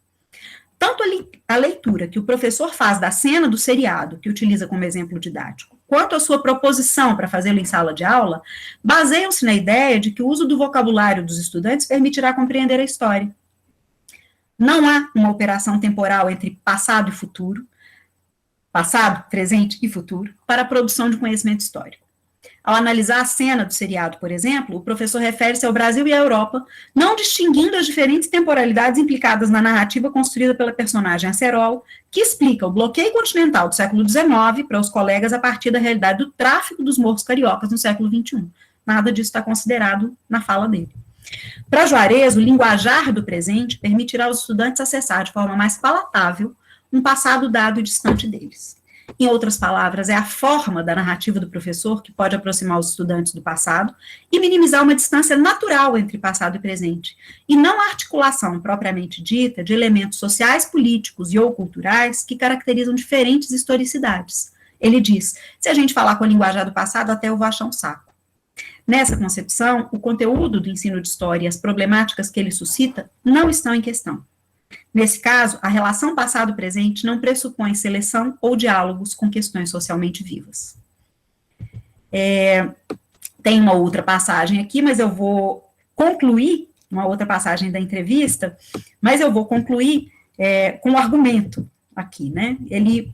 Tanto a leitura que o professor faz da cena do seriado, que utiliza como exemplo didático, quanto a sua proposição para fazê-lo em sala de aula, baseiam-se na ideia de que o uso do vocabulário dos estudantes permitirá compreender a história. Não há uma operação temporal entre passado e futuro, passado, presente e futuro, para a produção de conhecimento histórico. Ao analisar a cena do seriado, por exemplo, o professor refere-se ao Brasil e à Europa, não distinguindo as diferentes temporalidades implicadas na narrativa construída pela personagem Acerol, que explica o bloqueio continental do século XIX para os colegas a partir da realidade do tráfico dos morros cariocas no século XXI. Nada disso está considerado na fala dele. Para Juarez, o linguajar do presente permitirá aos estudantes acessar de forma mais palatável um passado dado e distante deles. Em outras palavras, é a forma da narrativa do professor que pode aproximar os estudantes do passado e minimizar uma distância natural entre passado e presente, e não a articulação propriamente dita de elementos sociais, políticos e ou culturais que caracterizam diferentes historicidades. Ele diz, se a gente falar com a linguagem do passado, até eu vou achar um saco. Nessa concepção, o conteúdo do ensino de história e as problemáticas que ele suscita não estão em questão. Nesse caso, a relação passado-presente não pressupõe seleção ou diálogos com questões socialmente vivas. Tem uma outra passagem aqui, mas eu vou concluir, uma outra passagem da entrevista, mas eu vou concluir com um argumento aqui, né? Ele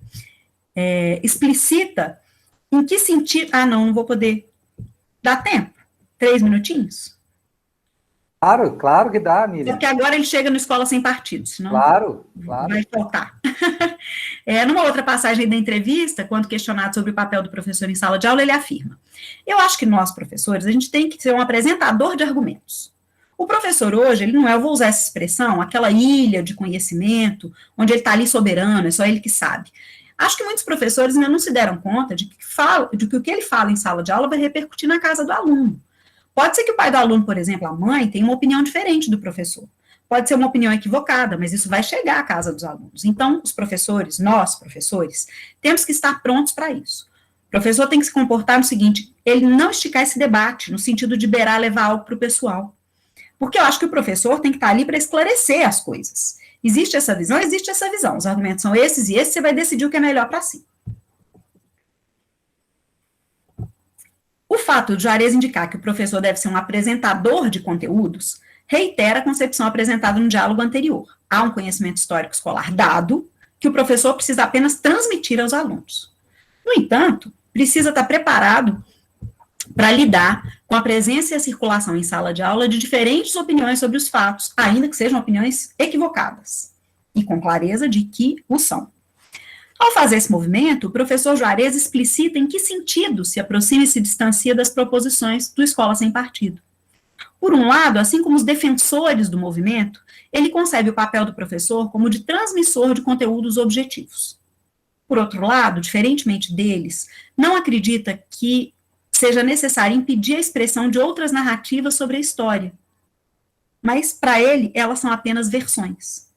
explicita em que sentido... não vou poder... Dá tempo? 3 minutinhos? Claro que dá, Miriam. Porque agora ele chega no Escola Sem Partido, senão claro. vai faltar. Numa outra passagem da entrevista, quando questionado sobre o papel do professor em sala de aula, ele afirma, eu acho que nós, professores, a gente tem que ser um apresentador de argumentos. O professor hoje, ele não é, eu vou usar essa expressão, aquela ilha de conhecimento, onde ele está ali soberano, é só ele que sabe. Acho que muitos professores ainda não se deram conta de que o que ele fala em sala de aula vai repercutir na casa do aluno. Pode ser que o pai do aluno, por exemplo, a mãe, tenha uma opinião diferente do professor. Pode ser uma opinião equivocada, mas isso vai chegar à casa dos alunos. Então, os professores, nós, professores, temos que estar prontos para isso. O professor tem que se comportar no seguinte, ele não esticar esse debate, no sentido de beirar, levar algo para o pessoal. Porque eu acho que o professor tem que estar ali para esclarecer as coisas. Existe essa visão, os argumentos são esses e esses, você vai decidir o que é melhor para si. O fato de Juarez indicar que o professor deve ser um apresentador de conteúdos reitera a concepção apresentada no diálogo anterior. Há um conhecimento histórico escolar dado que o professor precisa apenas transmitir aos alunos. No entanto, precisa estar preparado para lidar com a presença e a circulação em sala de aula de diferentes opiniões sobre os fatos, ainda que sejam opiniões equivocadas, e com clareza de que o são. Ao fazer esse movimento, o professor Juarez explicita em que sentido se aproxima e se distancia das proposições do Escola Sem Partido. Por um lado, assim como os defensores do movimento, ele concebe o papel do professor como de transmissor de conteúdos objetivos. Por outro lado, diferentemente deles, não acredita que seja necessário impedir a expressão de outras narrativas sobre a história. Mas, para ele, elas são apenas versões.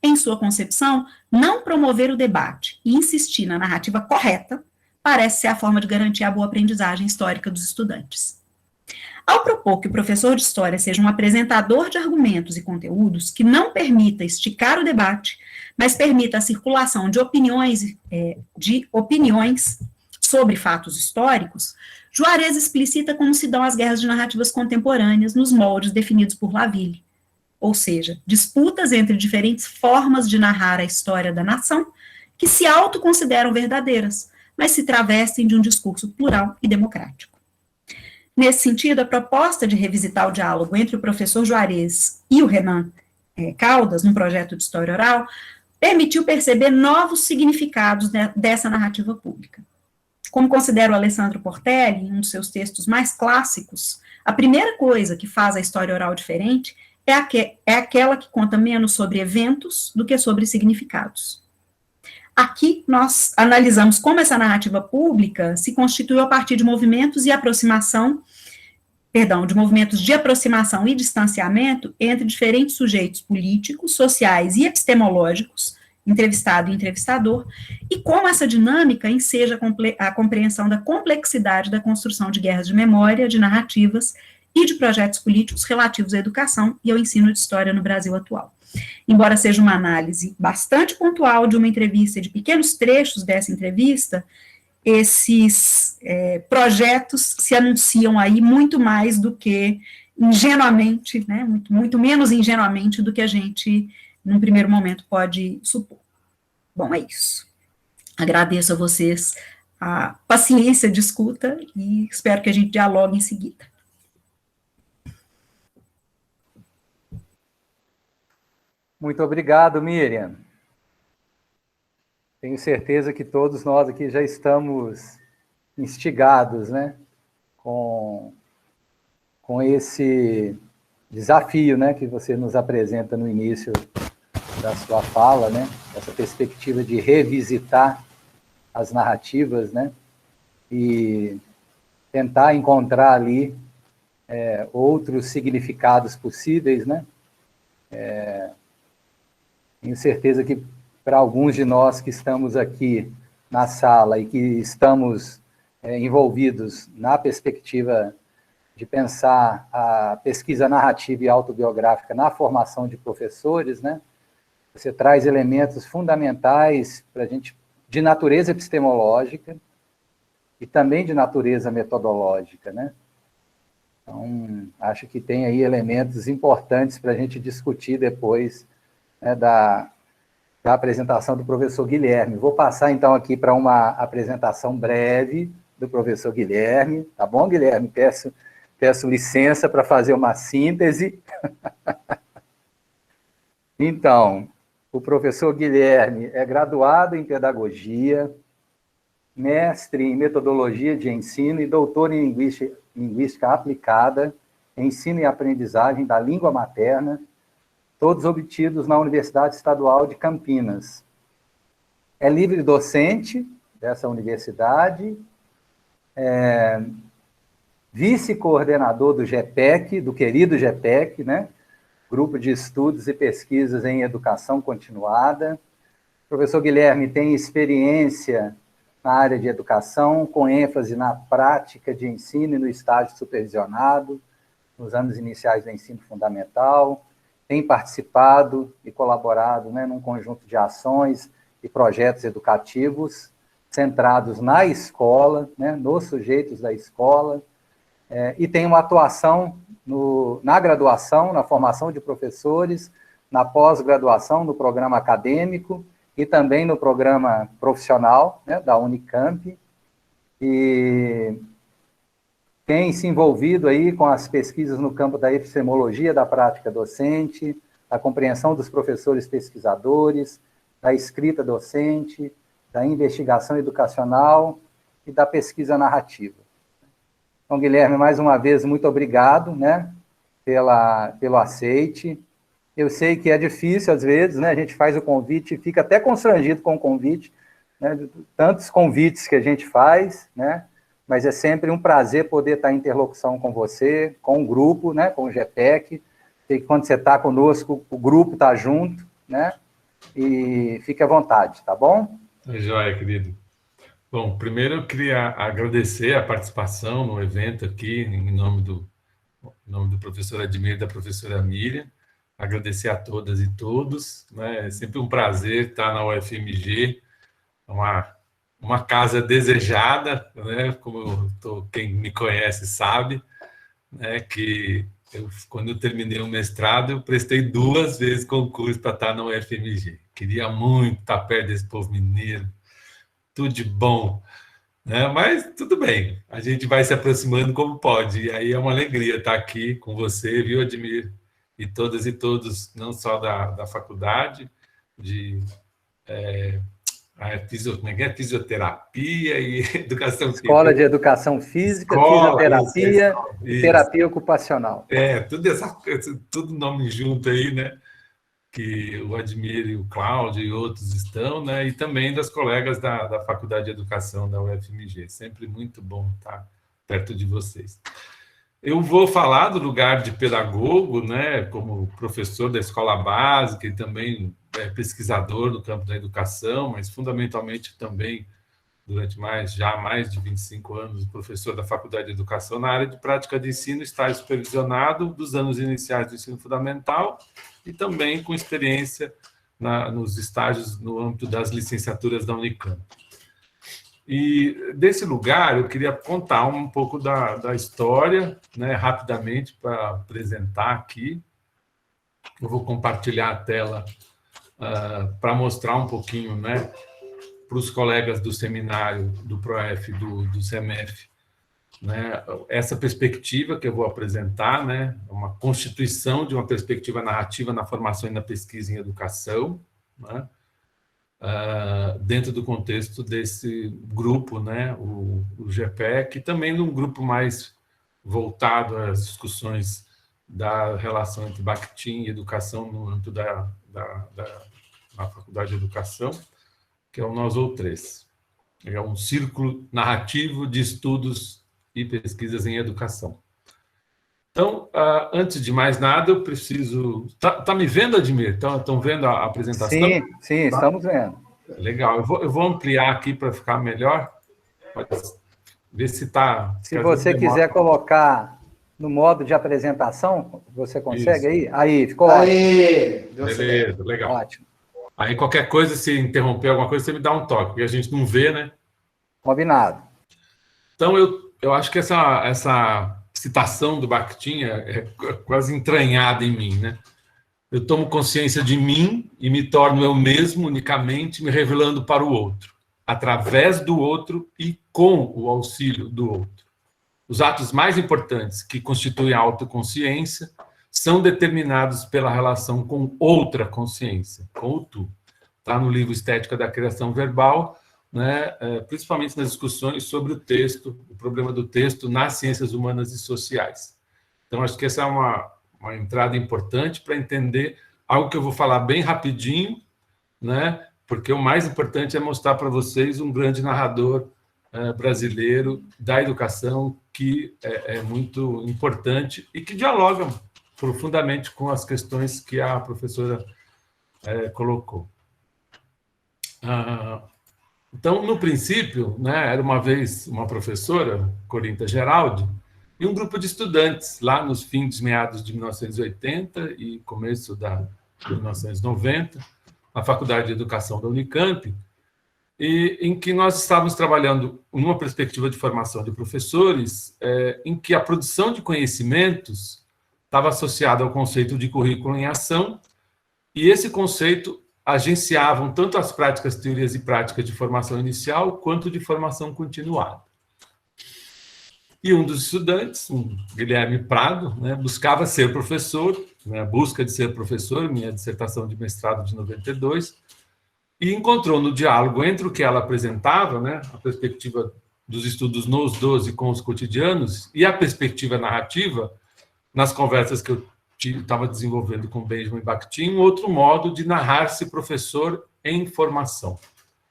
Em sua concepção, não promover o debate e insistir na narrativa correta parece ser a forma de garantir a boa aprendizagem histórica dos estudantes. Ao propor que o professor de história seja um apresentador de argumentos e conteúdos que não permita esticar o debate, mas permita a circulação de opiniões sobre fatos históricos, Juarez explicita como se dão as guerras de narrativas contemporâneas nos moldes definidos por Laville. Ou seja, disputas entre diferentes formas de narrar a história da nação que se autoconsideram verdadeiras, mas se travestem de um discurso plural e democrático. Nesse sentido, a proposta de revisitar o diálogo entre o professor Juarez e o Renan Caldas, num projeto de história oral, permitiu perceber novos significados dessa narrativa pública. Como considera o Alessandro Portelli, em um dos seus textos mais clássicos, a primeira coisa que faz a história oral diferente é aquela que conta menos sobre eventos do que sobre significados. Aqui nós analisamos como essa narrativa pública se constituiu a partir de movimentos de aproximação e distanciamento entre diferentes sujeitos políticos, sociais e epistemológicos, entrevistado e entrevistador, e como essa dinâmica enseja a compreensão da complexidade da construção de guerras de memória, de narrativas e de projetos políticos relativos à educação e ao ensino de história no Brasil atual. Embora seja uma análise bastante pontual de uma entrevista, de pequenos trechos dessa entrevista, esses projetos se anunciam aí muito mais do que ingenuamente, né, muito menos ingenuamente do que a gente, num primeiro momento, pode supor. Bom, é isso. Agradeço a vocês a paciência de escuta e espero que a gente dialogue em seguida. Muito obrigado, Miriam. Tenho certeza que todos nós aqui já estamos instigados, né, com esse desafio, né, que você nos apresenta no início da sua fala, né, essa perspectiva de revisitar as narrativas, né, e tentar encontrar ali outros significados possíveis, né. Tenho certeza que para alguns de nós que estamos aqui na sala e que estamos envolvidos na perspectiva de pensar a pesquisa narrativa e autobiográfica na formação de professores, né? Você traz elementos fundamentais para a gente, de natureza epistemológica e também de natureza metodológica, né? Então, acho que tem aí elementos importantes para a gente discutir depois, né, da apresentação do professor Guilherme. Vou passar, então, aqui para uma apresentação breve do professor Guilherme. Tá bom, Guilherme? Peço licença para fazer uma síntese. Então, o professor Guilherme é graduado em Pedagogia, mestre em Metodologia de Ensino e doutor em Linguística Aplicada, Ensino e Aprendizagem da Língua Materna, todos obtidos na Universidade Estadual de Campinas. É livre docente dessa universidade, vice-coordenador do GEPEC, do querido GEPEC, né? Grupo de Estudos e Pesquisas em Educação Continuada. O professor Guilherme tem experiência na área de educação, com ênfase na prática de ensino e no estágio supervisionado, nos anos iniciais do ensino fundamental, tem participado e colaborado, né, num conjunto de ações e projetos educativos centrados na escola, né, nos sujeitos da escola, e tem uma atuação na graduação, na formação de professores, na pós-graduação, no programa acadêmico e também no programa profissional, né, da Unicamp, e tem se envolvido aí com as pesquisas no campo da epistemologia da prática docente, da compreensão dos professores pesquisadores, da escrita docente, da investigação educacional e da pesquisa narrativa. Então, Guilherme, mais uma vez, muito obrigado, né, pelo aceite. Eu sei que é difícil, às vezes, né, a gente faz o convite e fica até constrangido com o convite, né, tantos convites que a gente faz, né, mas é sempre um prazer poder estar em interlocução com você, com o grupo, né, com o GEPEC, e quando você está conosco, o grupo está junto, né, e fique à vontade, tá bom? É joia, querido. Bom, primeiro eu queria agradecer a participação no evento aqui, em nome do professor Admir e da professora Miriam, agradecer a todas e todos, né, é sempre um prazer estar na UFMG, uma casa desejada, né? Quem me conhece sabe, né, que quando eu terminei o mestrado, eu prestei 2 vezes concurso para estar na UFMG. Queria muito estar perto desse povo mineiro, tudo de bom, né? Mas tudo bem, a gente vai se aproximando como pode, e aí é uma alegria estar aqui com você, viu, Admir? E todas e todos, não só da faculdade, como é que é? Fisioterapia e educação física. Escola de Educação Física, Fisioterapia e Terapia Ocupacional. Tudo nome junto aí, né? que o Admir e o Cláudio e outros estão, né? E também das colegas da Faculdade de Educação da UFMG. Sempre muito bom estar perto de vocês. Eu vou falar do lugar de pedagogo, né? Como professor da escola básica e também pesquisador no campo da educação, mas fundamentalmente também durante mais de 25 anos, professor da Faculdade de Educação na área de prática de ensino, estágio supervisionado dos anos iniciais do ensino fundamental e também com experiência nos estágios no âmbito das licenciaturas da Unicamp. E desse lugar eu queria contar um pouco da história, né, rapidamente, para apresentar aqui. Eu vou compartilhar a tela para mostrar um pouquinho, né, para os colegas do seminário, do PROEF, do CEMEF, né, essa perspectiva que eu vou apresentar, né, uma constituição de uma perspectiva narrativa na formação e na pesquisa em educação, né, dentro do contexto desse grupo, né, o GPEC, e também num grupo mais voltado às discussões da relação entre Bakhtin e educação no âmbito da Faculdade de Educação, que é o Nós Outrês. É um círculo narrativo de estudos e pesquisas em educação. Então, antes de mais nada, eu preciso... Tá me vendo, Admir? Estão vendo a apresentação? Sim, estamos vendo. Legal. Eu vou ampliar aqui para ficar melhor. Pode ver se está... Se você quiser colocar no modo de apresentação, você consegue aí? Aí, ficou ótimo. Beleza, legal. Ótimo. Aí, qualquer coisa, se interromper alguma coisa, você me dá um toque, porque a gente não vê, né? Combinado. Então, eu acho que essa citação do Bakhtin é quase entranhada em mim, né? Eu tomo consciência de mim e me torno eu mesmo unicamente, me revelando para o outro, através do outro e com o auxílio do outro. Os atos mais importantes que constituem a autoconsciência são determinados pela relação com outra consciência, com o tu. Está no livro Estética da Criação Verbal, né, principalmente nas discussões sobre o texto, o problema do texto nas ciências humanas e sociais. Então, acho que essa é uma entrada importante para entender algo que eu vou falar bem rapidinho, né, porque o mais importante é mostrar para vocês um grande narrador brasileiro da educação que é muito importante e que dialoga profundamente com as questões que a professora colocou. Então, no princípio, né, era uma vez uma professora, Corinta Geraldi, e um grupo de estudantes, lá nos meados de 1980 e começo de 1990, na Faculdade de Educação da Unicamp, e em que nós estávamos trabalhando numa perspectiva de formação de professores, em que a produção de conhecimentos estava associado ao conceito de currículo em ação, e esse conceito agenciavam tanto as práticas, teorias e práticas de formação inicial, quanto de formação continuada. E um dos estudantes, Guilherme Prado, né, buscava ser professor, né, busca de ser professor, minha dissertação de mestrado de 92, e encontrou no diálogo entre o que ela apresentava, né, a perspectiva dos estudos nos 12 com os cotidianos, e a perspectiva narrativa, nas conversas que eu estava desenvolvendo com Benjamin Bakhtin, um outro modo de narrar-se professor em formação.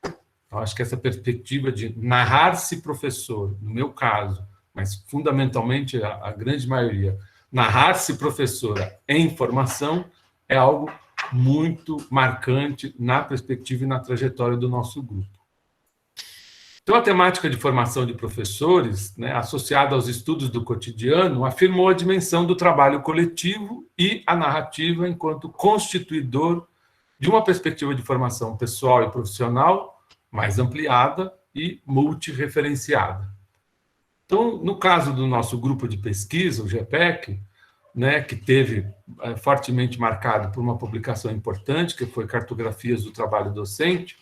Eu acho que essa perspectiva de narrar-se professor, no meu caso, mas fundamentalmente a grande maioria, narrar-se professora em formação é algo muito marcante na perspectiva e na trajetória do nosso grupo. Então, a temática de formação de professores, né, associada aos estudos do cotidiano, afirmou a dimensão do trabalho coletivo e a narrativa enquanto constituidor de uma perspectiva de formação pessoal e profissional mais ampliada e multireferenciada. Então, no caso do nosso grupo de pesquisa, o GPEC, né, que teve fortemente marcado por uma publicação importante, que foi Cartografias do Trabalho Docente,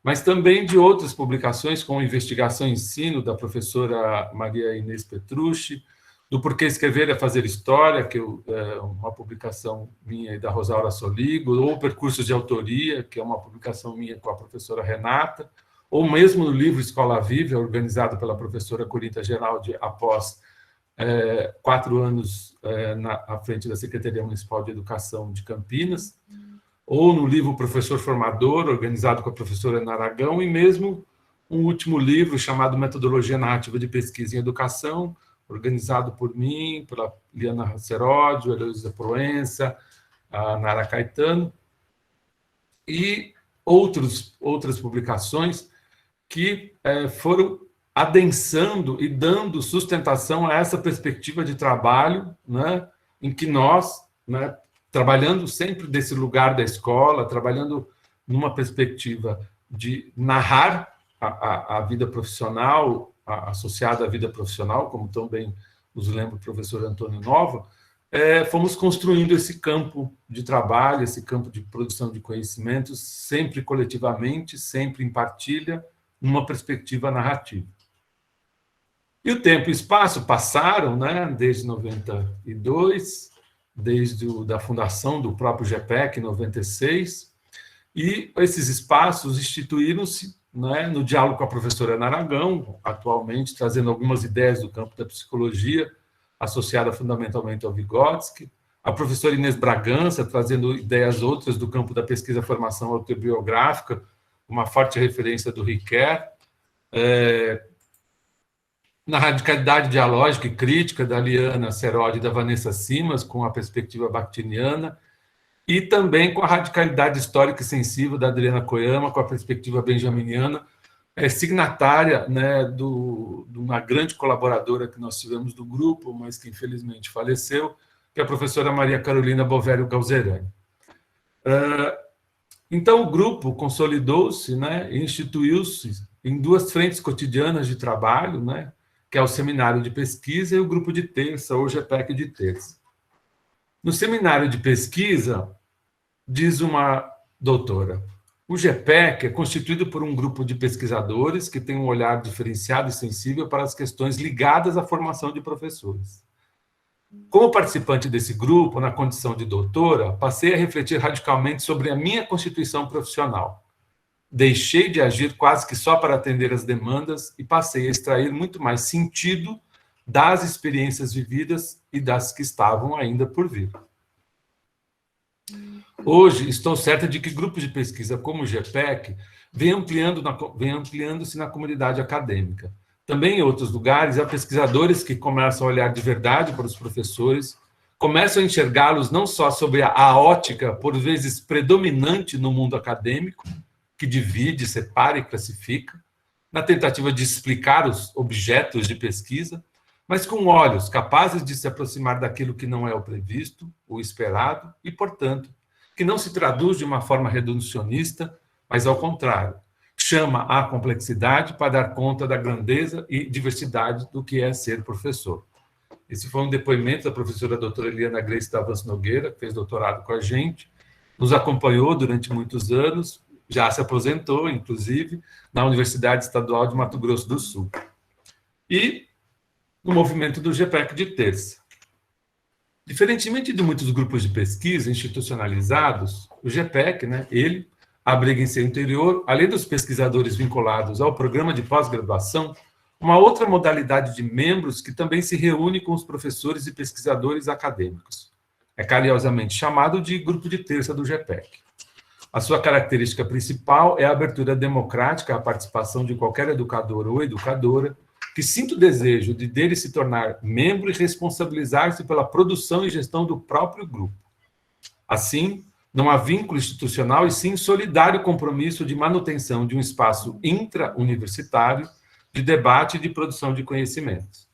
mas também de outras publicações, como Investigação e Ensino, da professora Maria Inês Petrucci, do Porquê Escrever é Fazer História, que é uma publicação minha e da Rosaura Soligo, ou Percursos de Autoria, que é uma publicação minha com a professora Renata, ou mesmo no livro Escola Viva, organizado pela professora Corinta Geraldi, após 4 anos à frente da Secretaria Municipal de Educação de Campinas, ou no livro Professor Formador, organizado com a professora Ana Aragão, e mesmo um último livro chamado Metodologia Narrativa de Pesquisa em Educação, organizado por mim, pela Liana Seródio, Heloísa Proença, a Nara Caetano, e outras publicações que foram adensando e dando sustentação a essa perspectiva de trabalho, né, em que nós, né, trabalhando sempre desse lugar da escola, trabalhando numa perspectiva de narrar a vida profissional, associada à vida profissional, como tão bem nos lembra o professor Antônio Nova, fomos construindo esse campo de trabalho, esse campo de produção de conhecimentos, sempre coletivamente, sempre em partilha, numa perspectiva narrativa. E o tempo e o espaço passaram, né, desde 92, desde da fundação do próprio GPEC, em 96, e esses espaços instituíram-se, né, no diálogo com a professora Ana Aragão, atualmente trazendo algumas ideias do campo da psicologia, associada fundamentalmente ao Vygotsky, a professora Inês Bragança, trazendo ideias outras do campo da pesquisa-formação autobiográfica, uma forte referência do Ricoeur, na radicalidade dialógica e crítica da Liana Seródio e da Vanessa Simas, com a perspectiva bakhtiniana, e também com a radicalidade histórica e sensível da Adriana Koyama, com a perspectiva benjaminiana, signatária, né, de uma grande colaboradora que nós tivemos do grupo, mas que infelizmente faleceu, que é a professora Maria Carolina Bovério Galzerani. Então, o grupo consolidou-se, né, e instituiu-se em duas frentes cotidianas de trabalho, né, que é o seminário de pesquisa e o grupo de terça, ou GPEC de terça. No seminário de pesquisa, diz uma doutora, o GPEC é constituído por um grupo de pesquisadores que tem um olhar diferenciado e sensível para as questões ligadas à formação de professores. Como participante desse grupo, na condição de doutora, passei a refletir radicalmente sobre a minha constituição profissional. Deixei de agir quase que só para atender as demandas e passei a extrair muito mais sentido das experiências vividas e das que estavam ainda por vir. Hoje, estou certa de que grupos de pesquisa como o GPEC vem ampliando-se na comunidade acadêmica. Também em outros lugares, há pesquisadores que começam a olhar de verdade para os professores, começam a enxergá-los não só sobre a ótica, por vezes predominante no mundo acadêmico, que divide, separa e classifica, na tentativa de explicar os objetos de pesquisa, mas com olhos capazes de se aproximar daquilo que não é o previsto, o esperado, e, portanto, que não se traduz de uma forma reducionista, mas, ao contrário, chama à complexidade para dar conta da grandeza e diversidade do que é ser professor. Esse foi um depoimento da professora doutora Eliana Grace Davanço Nogueira, que fez doutorado com a gente, nos acompanhou durante muitos anos, já se aposentou, inclusive, na Universidade Estadual de Mato Grosso do Sul. E no movimento do GPEC de terça. Diferentemente de muitos grupos de pesquisa institucionalizados, o GPEC, né, ele abriga em seu interior, além dos pesquisadores vinculados ao programa de pós-graduação, uma outra modalidade de membros que também se reúne com os professores e pesquisadores acadêmicos. É carinhosamente chamado de grupo de terça do GPEC. A sua característica principal é a abertura democrática à participação de qualquer educador ou educadora que sinta o desejo de dele se tornar membro e responsabilizar-se pela produção e gestão do próprio grupo. Assim, não há vínculo institucional e sim solidário compromisso de manutenção de um espaço intra-universitário de debate e de produção de conhecimentos.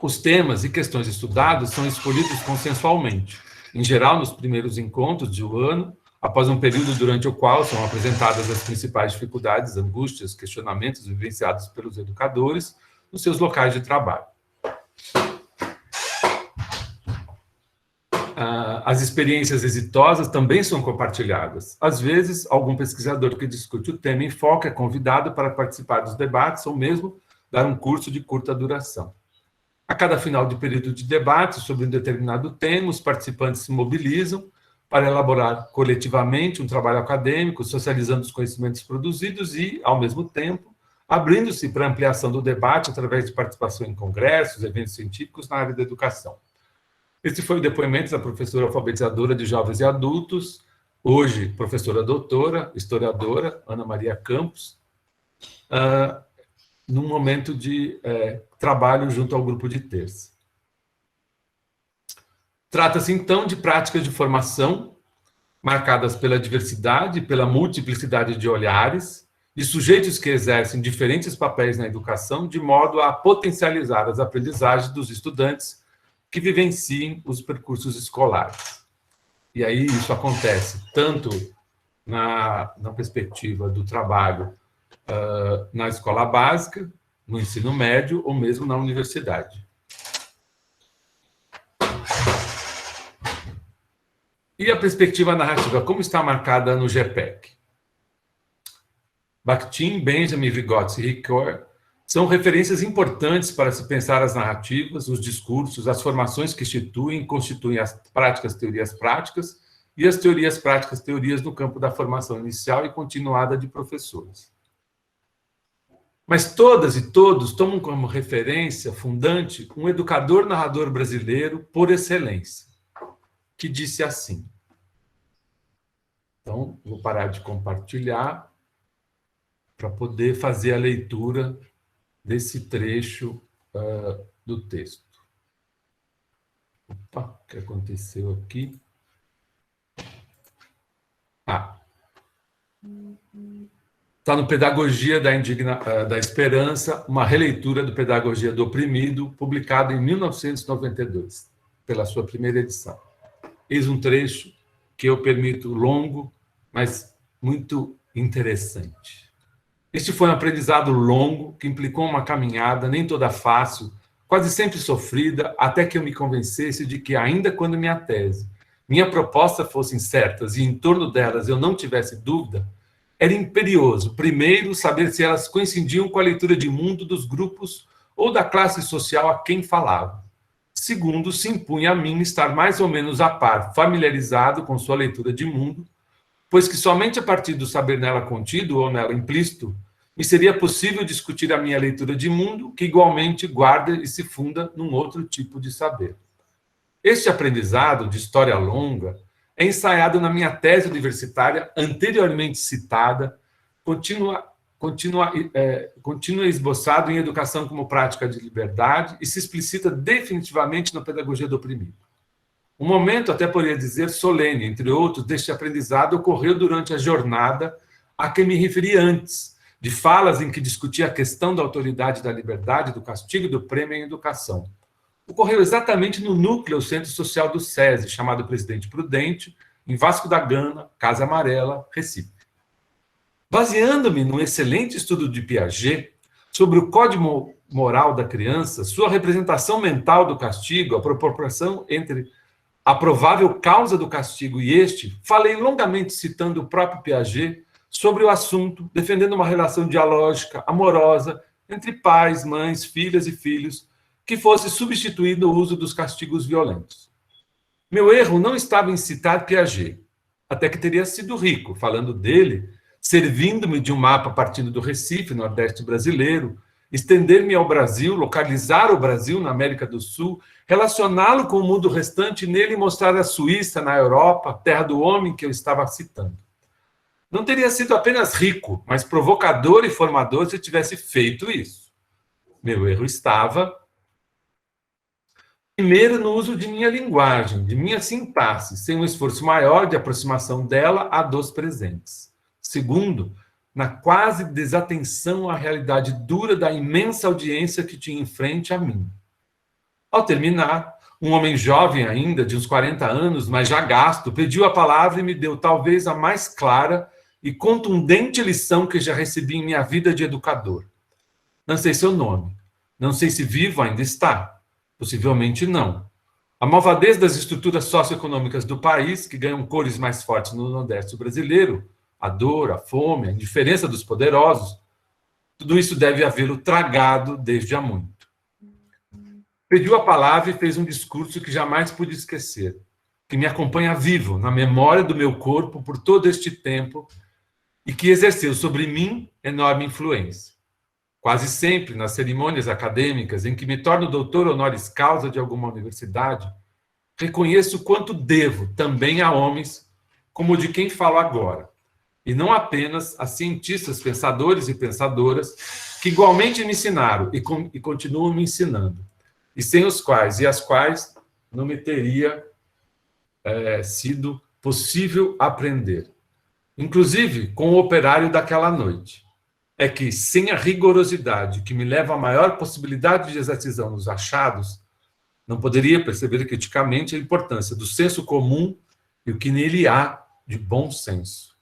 Os temas e questões estudados são escolhidos consensualmente, em geral nos primeiros encontros de um ano, após um período durante o qual são apresentadas as principais dificuldades, angústias, questionamentos vivenciados pelos educadores nos seus locais de trabalho. As experiências exitosas também são compartilhadas. Às vezes, algum pesquisador que discute o tema em foco é convidado para participar dos debates ou mesmo dar um curso de curta duração. A cada final de período de debate sobre um determinado tema, os participantes se mobilizam para elaborar coletivamente um trabalho acadêmico, socializando os conhecimentos produzidos e, ao mesmo tempo, abrindo-se para a ampliação do debate através de participação em congressos, eventos científicos na área da educação. Esse foi o depoimento da professora alfabetizadora de jovens e adultos, hoje professora doutora, historiadora, Ana Maria Campos, num momento de trabalho junto ao grupo de terça. Trata-se, então, de práticas de formação marcadas pela diversidade, pela multiplicidade de olhares, de sujeitos que exercem diferentes papéis na educação, de modo a potencializar as aprendizagens dos estudantes que vivenciem os percursos escolares. E aí isso acontece tanto na perspectiva do trabalho na escola básica, no ensino médio ou mesmo na universidade. E a perspectiva narrativa, como está marcada no GPEC? Bakhtin, Benjamin, Vygotsky e Ricoeur são referências importantes para se pensar as narrativas, os discursos, as formações que instituem e constituem as práticas, teorias práticas e as teorias práticas, teorias no campo da formação inicial e continuada de professores. Mas todas e todos tomam como referência fundante um educador narrador brasileiro por excelência, que disse assim. Então, vou parar de compartilhar para poder fazer a leitura desse trecho do texto. Opa, o que aconteceu aqui? Está no Pedagogia da Esperança, uma releitura do Pedagogia do Oprimido, publicado em 1992, pela sua primeira edição. Eis um trecho que eu permito longo, mas muito interessante. Este foi um aprendizado longo, que implicou uma caminhada, nem toda fácil, quase sempre sofrida, até que eu me convencesse de que, ainda quando minha tese, minha proposta fossem certas e em torno delas eu não tivesse dúvida, era imperioso, primeiro, saber se elas coincidiam com a leitura de mundo dos grupos ou da classe social a quem falava. Segundo, se impunha a mim estar mais ou menos a par, familiarizado com sua leitura de mundo, pois que somente a partir do saber nela contido ou nela implícito, me seria possível discutir a minha leitura de mundo, que igualmente guarda e se funda num outro tipo de saber. Este aprendizado de história longa é ensaiado na minha tese universitária anteriormente citada, continua esboçado em Educação como Prática de Liberdade e se explicita definitivamente na Pedagogia do Oprimido. Um momento, até poderia dizer, solene, entre outros, deste aprendizado ocorreu durante a jornada a que me referi antes, de falas em que discutia a questão da autoridade da liberdade, do castigo e do prêmio em educação. Ocorreu exatamente no núcleo Centro Social do SESI, chamado Presidente Prudente, em Vasco da Gama, Casa Amarela, Recife. Baseando-me num excelente estudo de Piaget sobre o código moral da criança, sua representação mental do castigo, a proporção entre a provável causa do castigo e este, falei longamente citando o próprio Piaget sobre o assunto, defendendo uma relação dialógica, amorosa, entre pais, mães, filhas e filhos, que fosse substituído o uso dos castigos violentos. Meu erro não estava em citar Piaget, até que teria sido rico, falando dele, servindo-me de um mapa partindo do Recife, nordeste brasileiro, estender-me ao Brasil, localizar o Brasil na América do Sul, relacioná-lo com o mundo restante e nele mostrar a Suíça, na Europa, terra do homem que eu estava citando. Não teria sido apenas rico, mas provocador e formador se tivesse feito isso. Meu erro estava, primeiro, no uso de minha linguagem, de minha sintaxe, sem um esforço maior de aproximação dela a dos presentes. Segundo, na quase desatenção à realidade dura da imensa audiência que tinha em frente a mim. Ao terminar, um homem jovem ainda, de uns 40 anos, mas já gasto, pediu a palavra e me deu talvez a mais clara e contundente lição que já recebi em minha vida de educador. Não sei seu nome, não sei se vivo ainda está, possivelmente não. A malvadez das estruturas socioeconômicas do país, que ganham cores mais fortes no Nordeste brasileiro, a dor, a fome, a indiferença dos poderosos, tudo isso deve havê-lo tragado desde há muito. Pediu a palavra e fez um discurso que jamais pude esquecer, que me acompanha vivo na memória do meu corpo por todo este tempo e que exerceu sobre mim enorme influência. Quase sempre, nas cerimônias acadêmicas em que me torno doutor honoris causa de alguma universidade, reconheço quanto devo também a homens como de quem falo agora, e não apenas a cientistas, pensadores e pensadoras que igualmente me ensinaram e continuam me ensinando, e sem os quais e as quais não me teria sido possível aprender. Inclusive com o operário daquela noite. É que, sem a rigorosidade que me leva à maior possibilidade de exatisão nos achados, não poderia perceber criticamente a importância do senso comum e o que nele há de bom senso.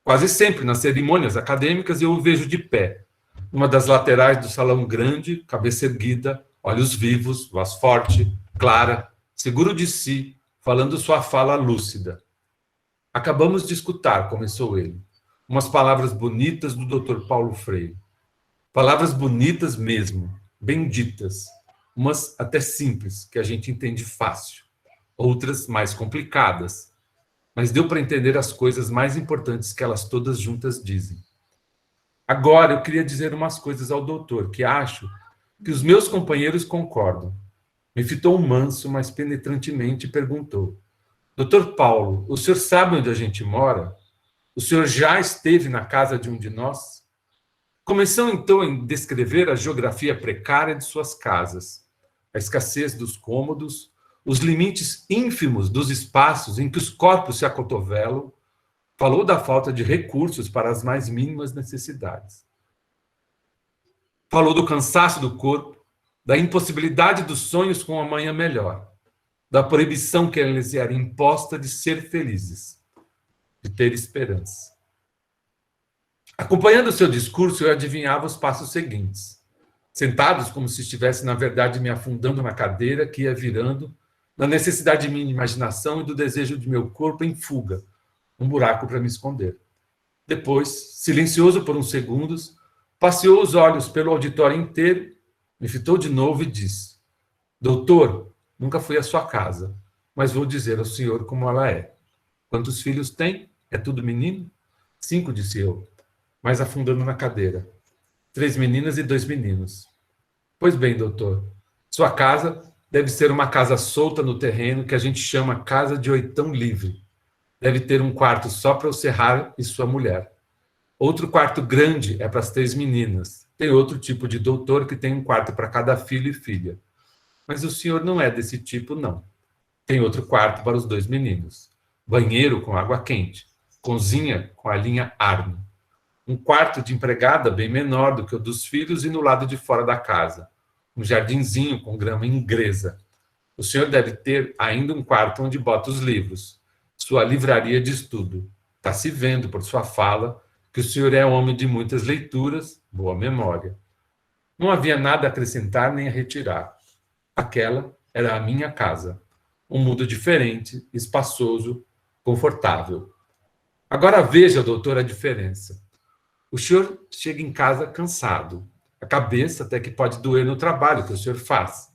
Quase sempre, nas cerimônias acadêmicas, eu o vejo de pé, numa das laterais do salão grande, cabeça erguida, olhos vivos, voz forte, clara, seguro de si, falando sua fala lúcida. Acabamos de escutar, começou ele, umas palavras bonitas do Dr. Paulo Freire. Palavras bonitas mesmo, benditas, umas até simples, que a gente entende fácil, outras mais complicadas, mas deu para entender as coisas mais importantes que elas todas juntas dizem. Agora eu queria dizer umas coisas ao doutor, que acho que os meus companheiros concordam. Me fitou manso, mas penetrantemente, e perguntou: Doutor Paulo, o senhor sabe onde a gente mora? O senhor já esteve na casa de um de nós? Começou então a descrever a geografia precária de suas casas, a escassez dos cômodos, os limites ínfimos dos espaços em que os corpos se acotovelam, falou da falta de recursos para as mais mínimas necessidades. Falou do cansaço do corpo, da impossibilidade dos sonhos com um amanhã melhor, da proibição que lhes era imposta de ser felizes, de ter esperança. Acompanhando o seu discurso, eu adivinhava os passos seguintes. Sentados como se estivesse, na verdade, me afundando na cadeira que ia virando, na necessidade de minha imaginação e do desejo de meu corpo em fuga, um buraco para me esconder. Depois, silencioso por uns segundos, passeou os olhos pelo auditório inteiro, me fitou de novo e disse: Doutor, nunca fui à sua casa, mas vou dizer ao senhor como ela é. Quantos filhos tem? É tudo menino? 5, disse eu, mas afundando na cadeira. 3 meninas e 2 meninos. Pois bem, doutor, sua casa deve ser uma casa solta no terreno que a gente chama casa de oitão livre. Deve ter um quarto só para o Serrar e sua mulher. Outro quarto grande é para as 3 meninas. Tem outro tipo de doutor que tem um quarto para cada filho e filha. Mas o senhor não é desse tipo, não. Tem outro quarto para os 2 meninos. Banheiro com água quente. Cozinha com a linha Arno. Um quarto de empregada bem menor do que o dos filhos e no lado de fora da casa. Um jardinzinho com grama inglesa. O senhor deve ter ainda um quarto onde bota os livros. Sua livraria de estudo. Está se vendo por sua fala que o senhor é homem de muitas leituras, boa memória. Não havia nada a acrescentar nem a retirar. Aquela era a minha casa. Um mundo diferente, espaçoso, confortável. Agora veja, doutor, a diferença. O senhor chega em casa cansado. A cabeça até que pode doer no trabalho que o senhor faz.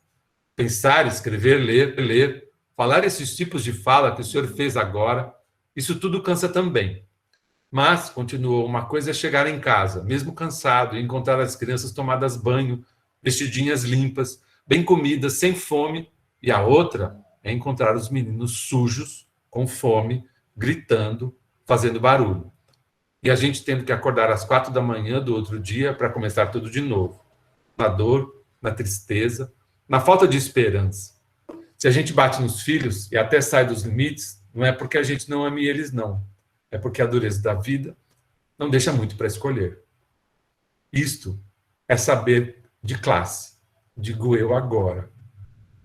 Pensar, escrever, ler, falar esses tipos de fala que o senhor fez agora, isso tudo cansa também. Mas, continuou, uma coisa é chegar em casa, mesmo cansado, e encontrar as crianças tomadas banho, vestidinhas limpas, bem comidas, sem fome, e a outra é encontrar os meninos sujos, com fome, gritando, fazendo barulho. E a gente tendo que acordar às 4 da manhã do outro dia para começar tudo de novo. Na dor, na tristeza, na falta de esperança. Se a gente bate nos filhos e até sai dos limites, não é porque a gente não ame eles, não. É porque a dureza da vida não deixa muito para escolher. Isto é saber de classe, digo eu agora.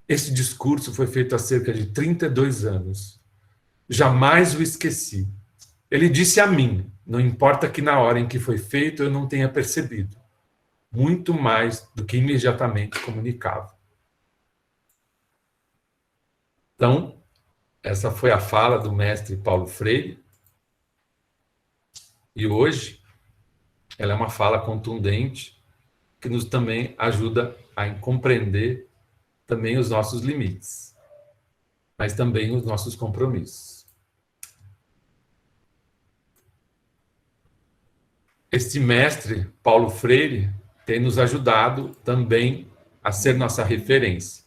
Esse discurso foi feito há cerca de 32 anos. Jamais o esqueci. Ele disse a mim, não importa que na hora em que foi feito eu não tenha percebido, muito mais do que imediatamente comunicava. Então, essa foi a fala do mestre Paulo Freire, e hoje ela é uma fala contundente que nos também ajuda a compreender também os nossos limites, mas também os nossos compromissos. Este mestre, Paulo Freire, tem nos ajudado também a ser nossa referência.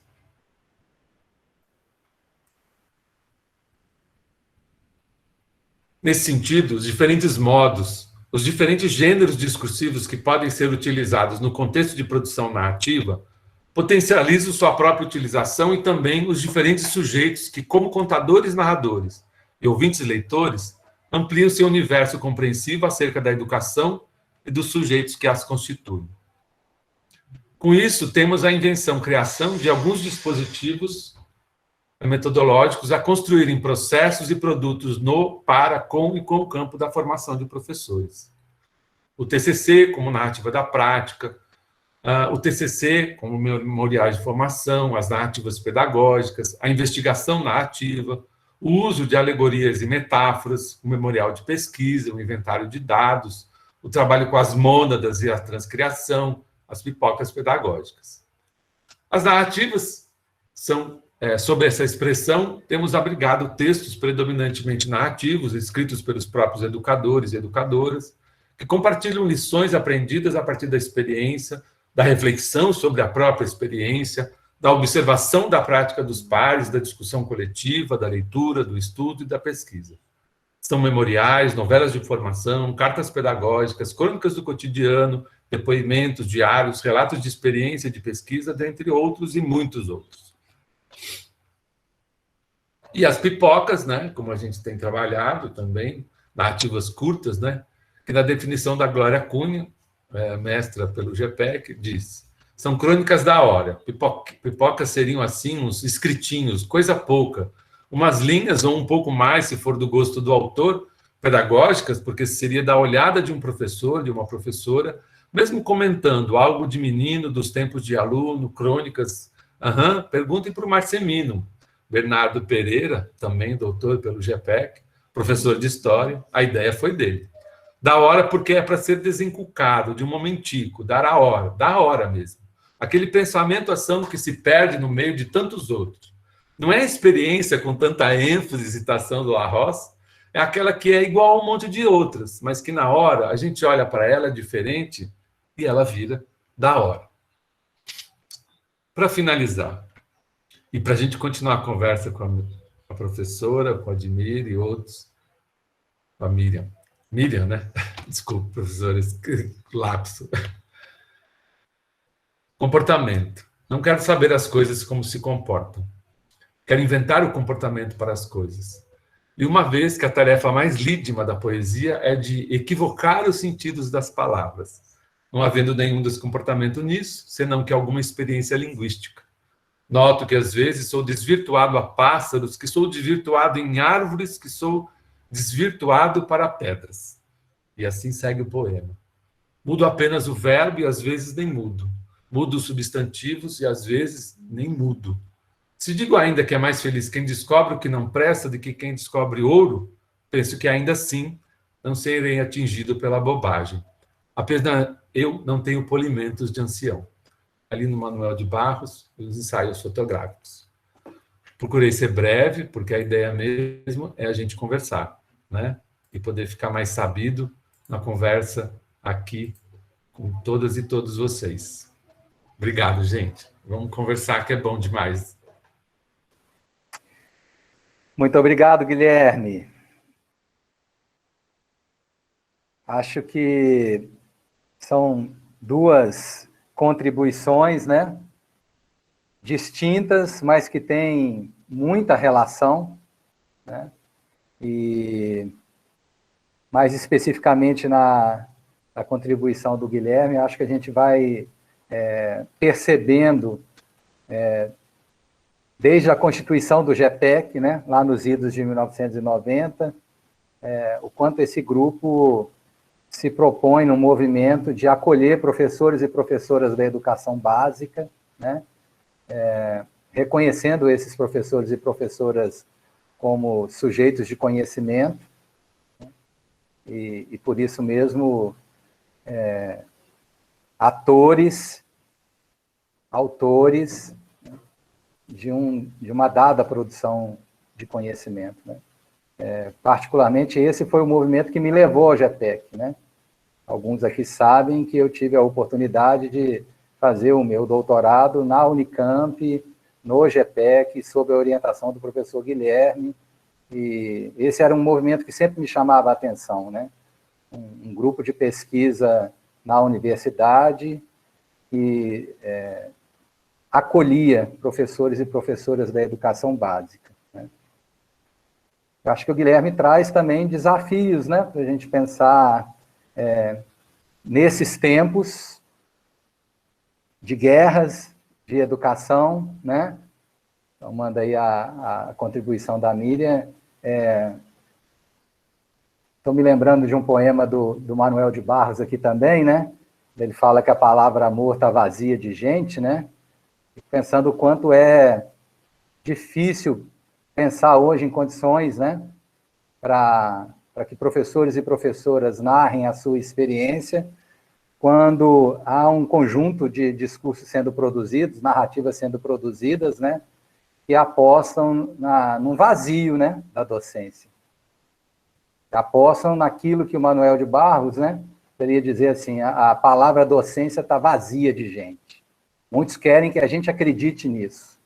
Nesse sentido, os diferentes modos, os diferentes gêneros discursivos que podem ser utilizados no contexto de produção narrativa potencializam sua própria utilização e também os diferentes sujeitos que, como contadores, narradores e ouvintes e leitores, ampliam seu universo compreensivo acerca da educação e dos sujeitos que as constituem. Com isso, temos a invenção, criação de alguns dispositivos metodológicos a construírem processos e produtos no, para, com e com o campo da formação de professores. O TCC, como narrativa da prática, o TCC, como memoriais de formação, as narrativas pedagógicas, a investigação narrativa, o uso de alegorias e metáforas, o memorial de pesquisa, o inventário de dados, o trabalho com as mônadas e a transcriação, as pipocas pedagógicas. As narrativas são, sob essa expressão, temos abrigado textos predominantemente narrativos, escritos pelos próprios educadores e educadoras, que compartilham lições aprendidas a partir da experiência, da reflexão sobre a própria experiência, da observação da prática dos pares, da discussão coletiva, da leitura, do estudo e da pesquisa. São memoriais, novelas de formação, cartas pedagógicas, crônicas do cotidiano, depoimentos, diários, relatos de experiência e de pesquisa, dentre outros e muitos outros. E as pipocas, né, como a gente tem trabalhado também, narrativas curtas, né, que na definição da Glória Cunha, mestra pelo GPEC, diz: são crônicas da hora. Pipocas seriam, assim, uns escritinhos, coisa pouca, umas linhas ou um pouco mais, se for do gosto do autor, pedagógicas, porque seria da olhada de um professor, de uma professora, mesmo comentando algo de menino, dos tempos de aluno, crônicas. Perguntem para o Marcemino. Bernardo Pereira, também doutor pelo GPEC, professor de História, a ideia foi dele. Da hora porque é para ser desencucado, de um momentico, dar a hora, da hora mesmo. Aquele pensamento, ação que se perde no meio de tantos outros. Não é a experiência com tanta ênfase e citação do Arroz, é aquela que é igual a um monte de outras, mas que na hora a gente olha para ela diferente e ela vira da hora. Para finalizar, e para a gente continuar a conversa com a professora, com a Admir e outros, com a Miriam. Miriam, né? Desculpa, professores, lapso. Comportamento. Não quero saber as coisas como se comportam. Quero inventar o comportamento para as coisas. E uma vez que a tarefa mais lídima da poesia é de equivocar os sentidos das palavras, não havendo nenhum descomportamento nisso, senão que alguma experiência linguística. Noto que às vezes sou desvirtuado a pássaros, que sou desvirtuado em árvores, que sou desvirtuado para pedras. E assim segue o poema. Mudo apenas o verbo e às vezes nem mudo. Mudo os substantivos e às vezes nem mudo. Se digo ainda que é mais feliz quem descobre o que não presta do que quem descobre ouro, penso que ainda assim não serei atingido pela bobagem. Apenas eu não tenho polimentos de ancião. Ali no Manuel de Barros, os ensaios fotográficos. Procurei ser breve, porque a ideia mesmo é a gente conversar, né? E poder ficar mais sabido na conversa aqui com todas e todos vocês. Obrigado, gente. Vamos conversar, que é bom demais. Muito obrigado, Guilherme. Acho que são duas contribuições, né, distintas, mas que têm muita relação, né, e mais especificamente na contribuição do Guilherme, acho que a gente vai percebendo, desde a constituição do GPEC, né, lá nos idos de 1990, o quanto esse grupo se propõe no movimento de acolher professores e professoras da educação básica, né, reconhecendo esses professores e professoras como sujeitos de conhecimento, né, e por isso mesmo autores de uma dada produção de conhecimento, né. Particularmente, esse foi o movimento que me levou ao GPEC, né? Alguns aqui sabem que eu tive a oportunidade de fazer o meu doutorado na Unicamp, no GPEC, sob a orientação do professor Guilherme, E esse era um movimento que sempre me chamava a atenção, né? Um grupo de pesquisa na universidade que acolhia professores e professoras da educação básica, né? Eu acho que o Guilherme traz também desafios, né, para a gente pensar nesses tempos de guerras, de educação, né? Então, manda aí a contribuição da Miriam. Estou me lembrando de um poema do Manuel de Barros aqui também, né? Ele fala que a palavra amor está vazia de gente, né? Pensando o quanto é difícil pensar hoje em condições, né? Para que professores e professoras narrem a sua experiência, quando há um conjunto de discursos sendo produzidos, narrativas sendo produzidas, né? Que apostam num vazio, né? Da docência. Apostam naquilo que o Manuel de Barros, né? Queria dizer assim, a palavra docência está vazia de gente. Muitos querem que a gente acredite nisso.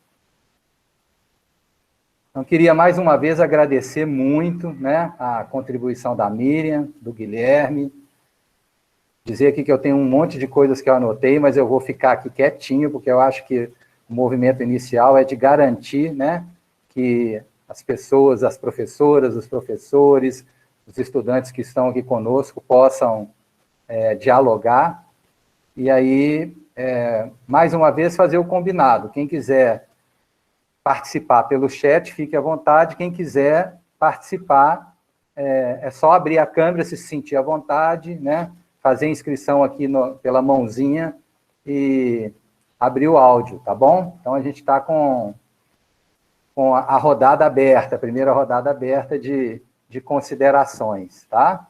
Então, queria mais uma vez agradecer muito, né, a contribuição da Miriam, do Guilherme, dizer aqui que eu tenho um monte de coisas que eu anotei, mas eu vou ficar aqui quietinho, porque eu acho que o movimento inicial é de garantir, né, que as pessoas, as professoras, os professores, os estudantes que estão aqui conosco possam dialogar, e aí, mais uma vez, fazer o combinado. Quem quiser participar pelo chat, fique à vontade. Quem quiser participar, é só abrir a câmera, se sentir à vontade, né? Fazer a inscrição aqui pela mãozinha e abrir o áudio, tá bom? Então, a gente está com a rodada aberta, a primeira rodada aberta de considerações, tá?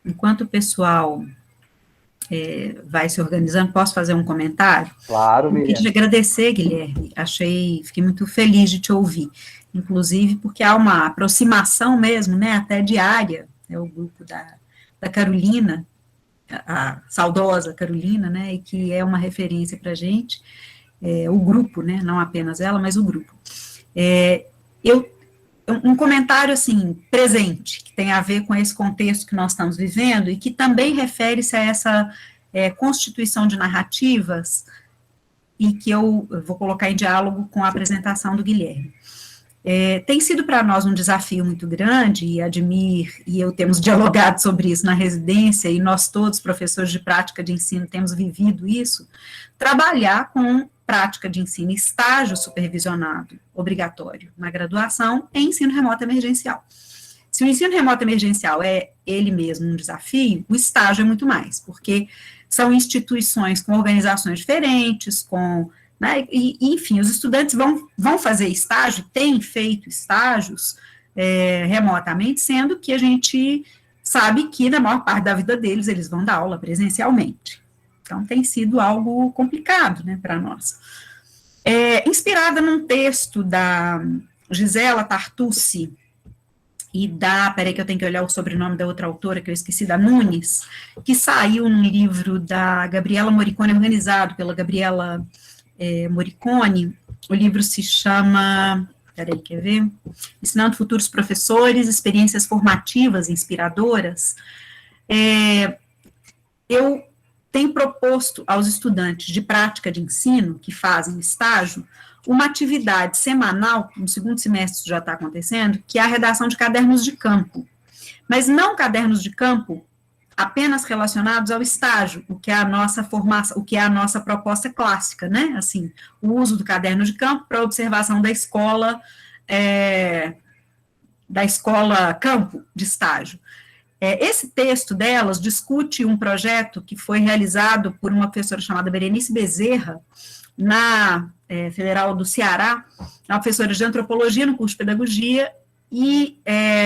Enquanto o pessoal vai se organizando, posso fazer um comentário? Claro, Miriam. Eu queria te agradecer, Guilherme, fiquei muito feliz de te ouvir, inclusive porque há uma aproximação mesmo, né, até diária, o grupo da Carolina, a saudosa Carolina, né, e que é uma referência para a gente, o grupo, né, não apenas ela, mas o grupo. Um comentário, assim, presente, que tem a ver com esse contexto que nós estamos vivendo e que também refere-se a essa constituição de narrativas e que eu vou colocar em diálogo com a apresentação do Guilherme. Tem sido para nós um desafio muito grande, e Admir e eu temos dialogado sobre isso na residência, e nós todos, professores de prática de ensino, temos vivido isso, trabalhar com prática de ensino, estágio supervisionado, obrigatório, na graduação, em ensino remoto emergencial. Se o ensino remoto emergencial é ele mesmo um desafio, o estágio é muito mais, porque são instituições com organizações diferentes, né, e, enfim, os estudantes vão fazer estágio, têm feito estágios remotamente, sendo que a gente sabe que na maior parte da vida deles, eles vão dar aula presencialmente. Então, tem sido algo complicado, né, para nós. Inspirada num texto da Gisela Tartucci e peraí que eu tenho que olhar o sobrenome da outra autora, que eu esqueci, da Nunes, que saiu num livro da Gabriela Moricone, organizado pela Gabriela Moricone. O livro se chama, peraí, quer ver? Ensinando Futuros Professores, Experiências Formativas Inspiradoras. Eu tenho proposto aos estudantes de prática de ensino, que fazem estágio, uma atividade semanal, no segundo semestre isso já está acontecendo, que é a redação de cadernos de campo. Mas não cadernos de campo apenas relacionados ao estágio, o que é a nossa formação, o que é a nossa proposta clássica, né? Assim, o uso do caderno de campo para observação da escola campo de estágio. Esse texto delas discute um projeto que foi realizado por uma professora chamada Berenice Bezerra, na Federal do Ceará, uma professora de antropologia no curso de pedagogia, e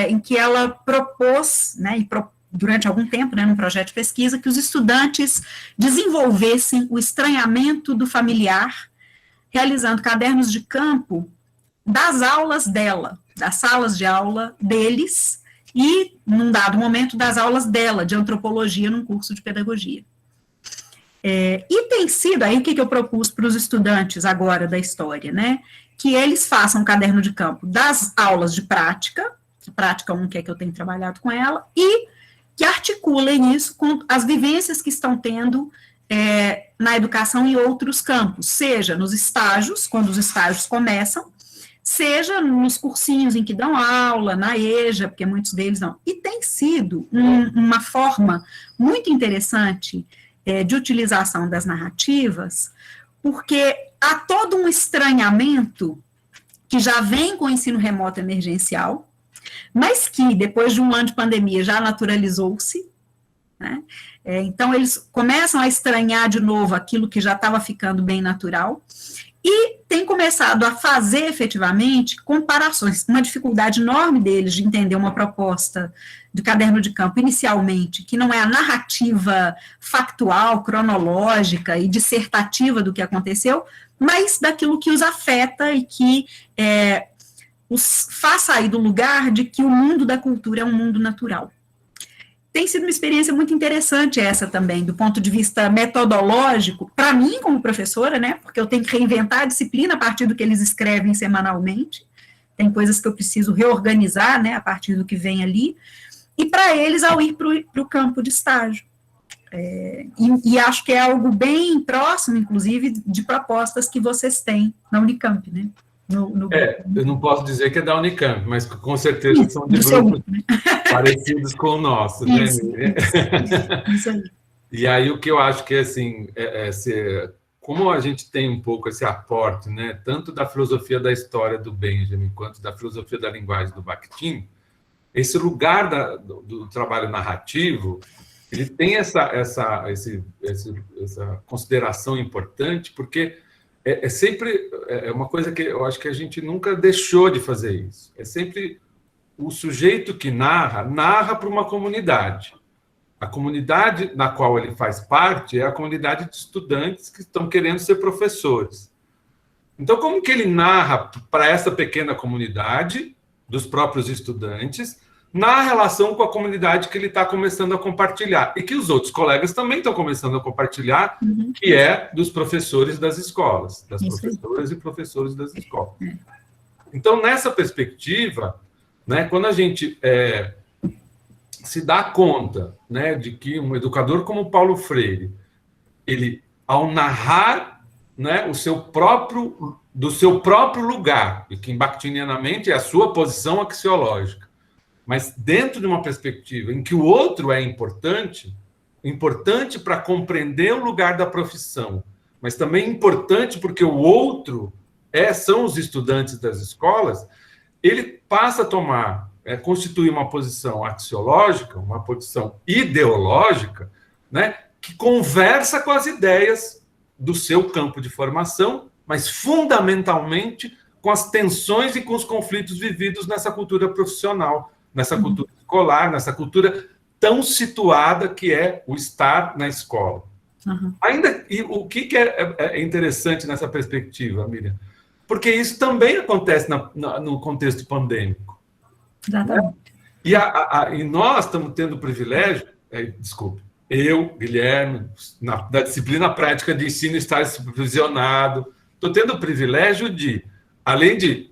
em que ela propôs, né, durante algum tempo, né, num projeto de pesquisa, que os estudantes desenvolvessem o estranhamento do familiar, realizando cadernos de campo das aulas dela, das salas de aula deles, e, num dado momento, das aulas dela, de antropologia, num curso de pedagogia. E tem sido, aí o que eu propus para os estudantes agora da história, né? Que eles façam um caderno de campo das aulas de prática 1, que é que eu tenho trabalhado com ela, e que articulem isso com as vivências que estão tendo na educação em outros campos, seja nos estágios, quando os estágios começam, seja nos cursinhos em que dão aula, na EJA, porque muitos deles não. E tem sido uma forma muito interessante de utilização das narrativas, porque há todo um estranhamento que já vem com o ensino remoto emergencial, mas que, depois de um ano de pandemia, já naturalizou-se, né? Então, eles começam a estranhar de novo aquilo que já estava ficando bem natural, e tem começado a fazer, efetivamente, comparações. Uma dificuldade enorme deles de entender uma proposta do caderno de campo, inicialmente, que não é a narrativa factual, cronológica e dissertativa do que aconteceu, mas daquilo que os afeta e que os faz sair do lugar de que o mundo da cultura é um mundo natural. Tem sido uma experiência muito interessante essa também, do ponto de vista metodológico, para mim como professora, né, porque eu tenho que reinventar a disciplina a partir do que eles escrevem semanalmente, tem coisas que eu preciso reorganizar, né, a partir do que vem ali, e para eles ao ir para o campo de estágio. E acho que é algo bem próximo, inclusive, de propostas que vocês têm na Unicamp, né? Eu não posso dizer que é da Unicamp, mas com certeza são de grupos parecidos com o nosso, né? Isso aí. E aí o que eu acho que assim, como a gente tem um pouco esse aporte, né, tanto da filosofia da história do Benjamin quanto da filosofia da linguagem do Bakhtin, esse lugar do trabalho narrativo, ele tem essa consideração importante, porque sempre uma coisa que eu acho que a gente nunca deixou de fazer isso. É sempre o sujeito que narra para uma comunidade. A comunidade na qual ele faz parte é a comunidade de estudantes que estão querendo ser professores. Então, como que ele narra para essa pequena comunidade dos próprios estudantes, na relação com a comunidade que ele está começando a compartilhar, e que os outros colegas também estão começando a compartilhar, que é dos professores das escolas, das professoras e professores das escolas. Então, nessa perspectiva, né, quando a gente se dá conta, né, de que um educador como Paulo Freire, ele, ao narrar, né, do seu próprio lugar, e que bakhtinianamente é a sua posição axiológica, mas dentro de uma perspectiva em que o outro é importante para compreender o lugar da profissão, mas também importante porque o outro são os estudantes das escolas, ele passa a constituir uma posição axiológica, uma posição ideológica, né, que conversa com as ideias do seu campo de formação, mas fundamentalmente com as tensões e com os conflitos vividos nessa cultura profissional, nessa cultura escolar, nessa cultura tão situada que é o estar na escola. E o que é interessante nessa perspectiva, Miriam? Porque isso também acontece no contexto pandêmico. Exatamente. Né? E nós estamos tendo o privilégio, eu, Guilherme, da disciplina prática de ensino, estar supervisionado, estou tendo o privilégio de, além de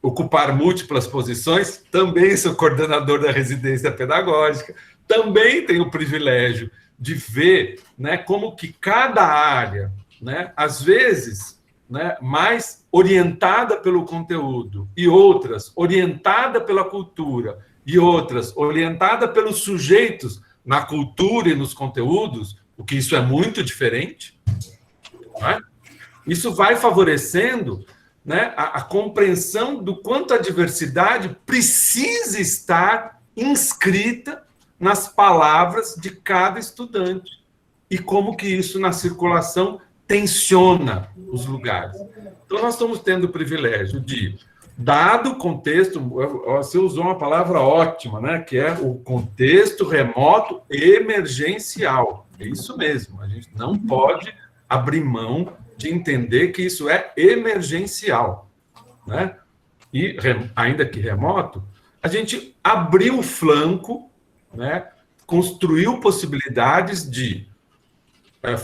ocupar múltiplas posições, também sou coordenador da residência pedagógica, também tenho o privilégio de ver, né, como que cada área, né, às vezes, né, mais orientada pelo conteúdo, e outras orientada pela cultura, e outras orientada pelos sujeitos na cultura e nos conteúdos, o que isso é muito diferente, não é? Isso vai favorecendo, né, a compreensão do quanto a diversidade precisa estar inscrita nas palavras de cada estudante e como que isso na circulação tensiona os lugares. Então, nós estamos tendo o privilégio de, dado o contexto, você usou uma palavra ótima, né, que é o contexto remoto emergencial. É isso mesmo, a gente não pode abrir mão de entender que isso é emergencial, né? E, ainda que remoto, a gente abriu o flanco, né? Construiu possibilidades de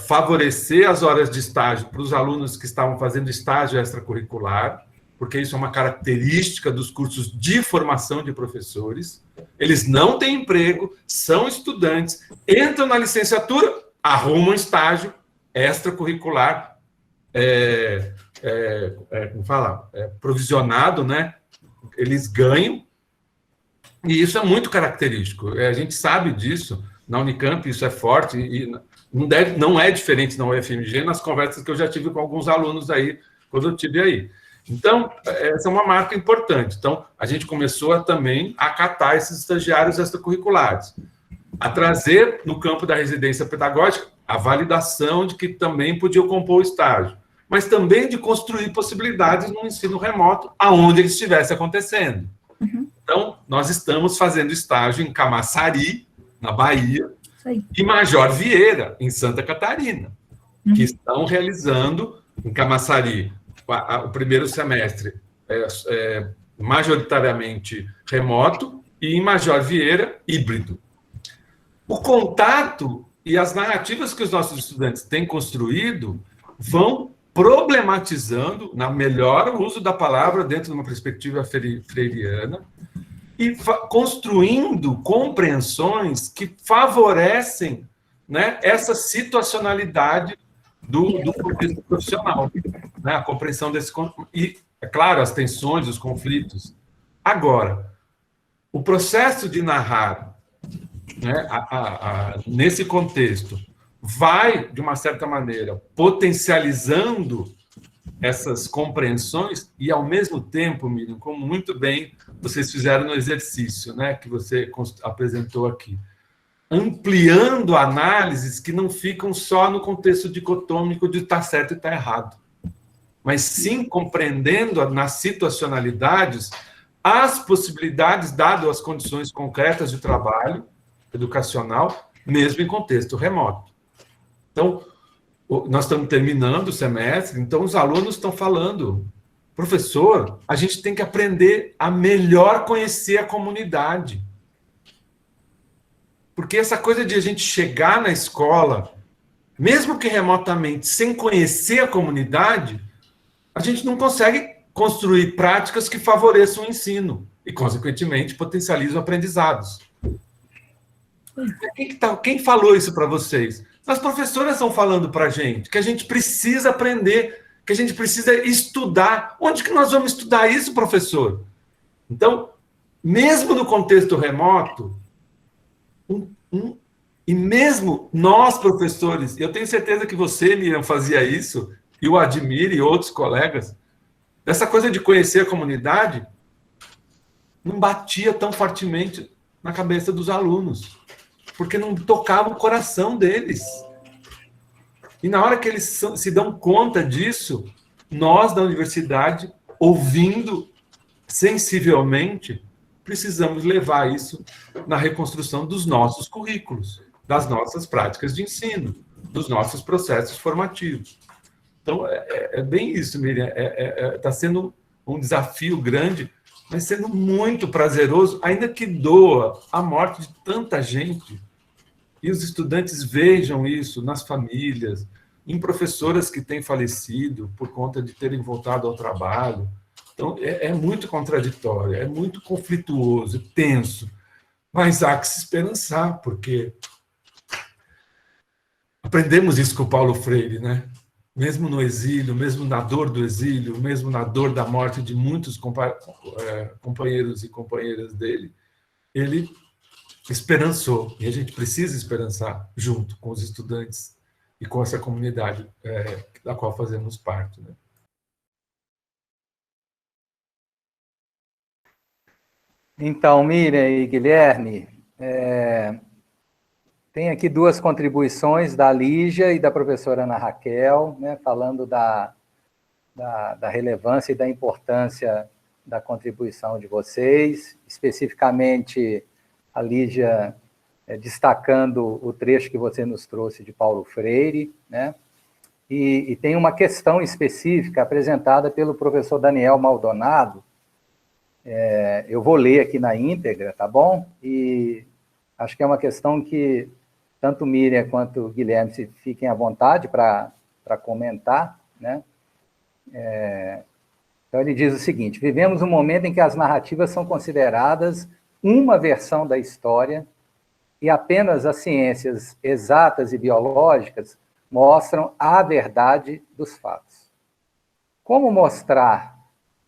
favorecer as horas de estágio para os alunos que estavam fazendo estágio extracurricular, porque isso é uma característica dos cursos de formação de professores. Eles não têm emprego, são estudantes, entram na licenciatura, arrumam estágio extracurricular, como fala? Provisionado, né? Eles ganham, e isso é muito característico. A gente sabe disso, na Unicamp isso é forte, e não é diferente na UFMG, nas conversas que eu já tive com alguns alunos aí, quando eu estive aí. Então, essa é uma marca importante. Então, a gente começou também a catar esses estagiários extracurriculares, a trazer no campo da residência pedagógica a validação de que também podiam compor o estágio, mas também de construir possibilidades no ensino remoto, aonde ele estivesse acontecendo. Então, nós estamos fazendo estágio em Camaçari, na Bahia, e Major Vieira, em Santa Catarina, que estão realizando, em Camaçari, o primeiro semestre majoritariamente remoto, e em Major Vieira, híbrido. O contato e as narrativas que os nossos estudantes têm construído vão problematizando, na melhor uso da palavra, dentro de uma perspectiva freiriana, e construindo compreensões que favorecem, né, essa situacionalidade do contexto profissional, né, a compreensão desse... E, é claro, as tensões, os conflitos. Agora, o processo de narrar, né, nesse contexto, vai, de uma certa maneira, potencializando essas compreensões e, ao mesmo tempo, Miriam, como muito bem vocês fizeram no exercício, né, que você apresentou aqui, ampliando análises que não ficam só no contexto dicotômico de estar certo e estar errado, mas sim compreendendo nas situacionalidades as possibilidades, dado as condições concretas de trabalho educacional, mesmo em contexto remoto. Então, nós estamos terminando o semestre, então os alunos estão falando, professor, a gente tem que aprender a melhor conhecer a comunidade. Porque essa coisa de a gente chegar na escola, mesmo que remotamente, sem conhecer a comunidade, a gente não consegue construir práticas que favoreçam o ensino e, consequentemente, potencializam aprendizados. Quem falou isso para vocês? As professoras estão falando para a gente que a gente precisa aprender, que a gente precisa estudar. Onde que nós vamos estudar isso, professor? Então, mesmo no contexto remoto, e mesmo nós, professores, eu tenho certeza que você, Miriam, fazia isso, e o Admir e outros colegas, dessa coisa de conhecer a comunidade, não batia tão fortemente na cabeça dos alunos, porque não tocava o coração deles. E na hora que eles se dão conta disso, nós da universidade, ouvindo sensivelmente, precisamos levar isso na reconstrução dos nossos currículos, das nossas práticas de ensino, dos nossos processos formativos. Então, é bem isso, Miriam. Está sendo um desafio grande, mas sendo muito prazeroso, ainda que doa a morte de tanta gente. E os estudantes vejam isso nas famílias, em professoras que têm falecido por conta de terem voltado ao trabalho. Então, é muito contraditório, é muito conflituoso, tenso, mas há que se esperançar, porque aprendemos isso com o Paulo Freire, né? Mesmo no exílio, mesmo na dor do exílio, mesmo na dor da morte de muitos companheiros e companheiras dele, ele esperançou, e a gente precisa esperançar junto com os estudantes e com essa comunidade da qual fazemos parte, né? Então, Miriam e Guilherme, tem aqui duas contribuições da Lígia e da professora Ana Raquel, né, falando da relevância e da importância da contribuição de vocês, especificamente a Lígia destacando o trecho que você nos trouxe de Paulo Freire, né, e tem uma questão específica apresentada pelo professor Daniel Maldonado. Eu vou ler aqui na íntegra, tá bom? E acho que é uma questão que tanto Miriam quanto Guilherme se fiquem à vontade para comentar, né? Então, ele diz o seguinte: vivemos um momento em que as narrativas são consideradas uma versão da história e apenas as ciências exatas e biológicas mostram a verdade dos fatos. Como mostrar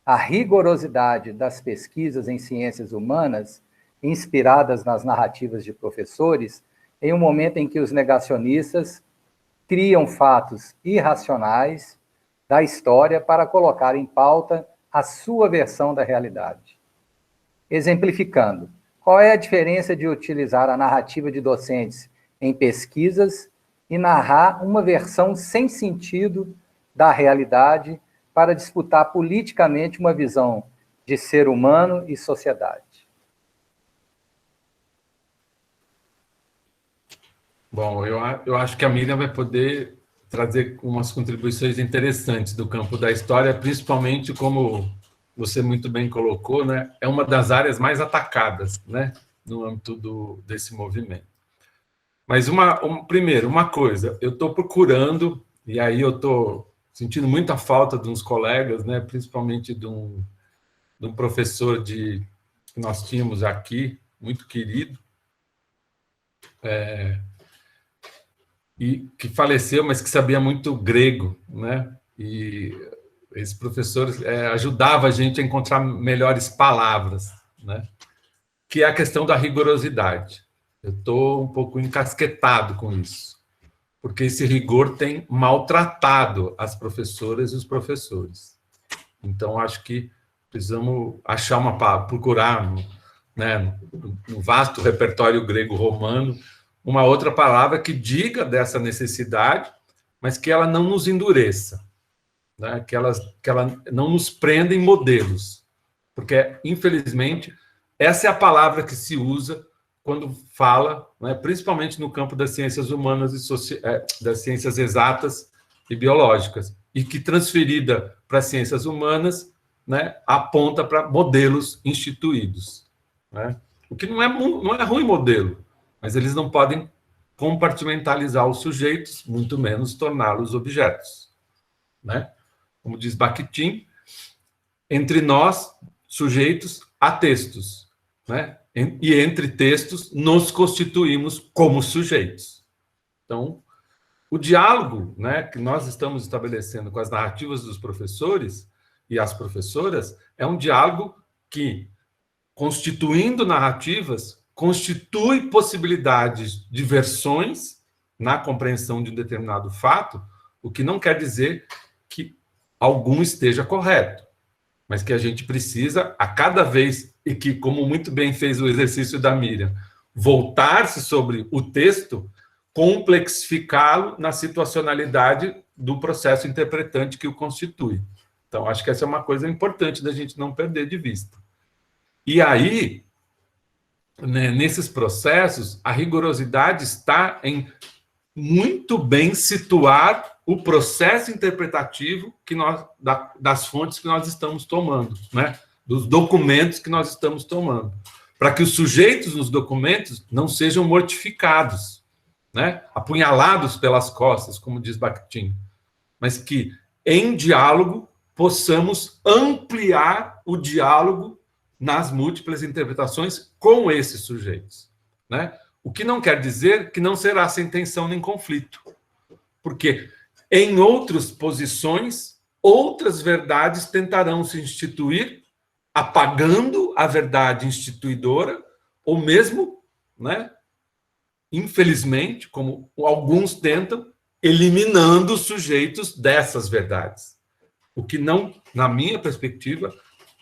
a rigorosidade das pesquisas em ciências humanas, inspiradas nas narrativas de professores, em um momento em que os negacionistas criam fatos irracionais da história para colocar em pauta a sua versão da realidade? Exemplificando, qual é a diferença de utilizar a narrativa de docentes em pesquisas e narrar uma versão sem sentido da realidade para disputar politicamente uma visão de ser humano e sociedade? Bom, eu acho que a Miriam vai poder trazer umas contribuições interessantes do campo da história, principalmente, como você muito bem colocou, né, é uma das áreas mais atacadas, né, no âmbito desse movimento. Mas, primeiro, uma coisa, eu estou procurando, e aí eu estou sentindo muita falta de uns colegas, né, principalmente de um professor que nós tínhamos aqui, muito querido, e que faleceu, mas que sabia muito grego, né? E esse professor ajudava a gente a encontrar melhores palavras, né? Que é a questão da rigorosidade. Eu estou um pouco encasquetado com isso, porque esse rigor tem maltratado as professoras e os professores. Então, acho que precisamos achar uma palavra, procurar, né, no vasto repertório grego-romano, uma outra palavra que diga dessa necessidade, mas que ela não nos endureça, né? que ela não nos prenda em modelos, porque, infelizmente, essa é a palavra que se usa quando fala, né, principalmente no campo das ciências humanas e das ciências exatas e biológicas, e que, transferida para as ciências humanas, né, aponta para modelos instituídos, né? O que não é ruim modelo, mas eles não podem compartimentalizar os sujeitos, muito menos torná-los objetos, né? Como diz Bakhtin, entre nós, sujeitos, há textos, né? E entre textos nos constituímos como sujeitos. Então, o diálogo, né, que nós estamos estabelecendo com as narrativas dos professores e as professoras é um diálogo que, constituindo narrativas, constitui possibilidades de versões na compreensão de um determinado fato, o que não quer dizer que algum esteja correto, mas que a gente precisa, a cada vez, e que, como muito bem fez o exercício da Miriam, voltar-se sobre o texto, complexificá-lo na situacionalidade do processo interpretante que o constitui. Então, acho que essa é uma coisa importante da gente não perder de vista. E aí, né, nesses processos, a rigorosidade está em muito bem situar o processo interpretativo das fontes que nós estamos tomando, né? Dos documentos que nós estamos tomando, para que os sujeitos nos documentos não sejam mortificados, né? Apunhalados pelas costas, como diz Bakhtin, mas que, em diálogo, possamos ampliar o diálogo nas múltiplas interpretações com esses sujeitos, né? O que não quer dizer que não será sem tensão nem conflito, porque em outras posições, outras verdades tentarão se instituir, apagando a verdade instituidora, ou mesmo, né, infelizmente, como alguns tentam, eliminando os sujeitos dessas verdades, o que não, na minha perspectiva,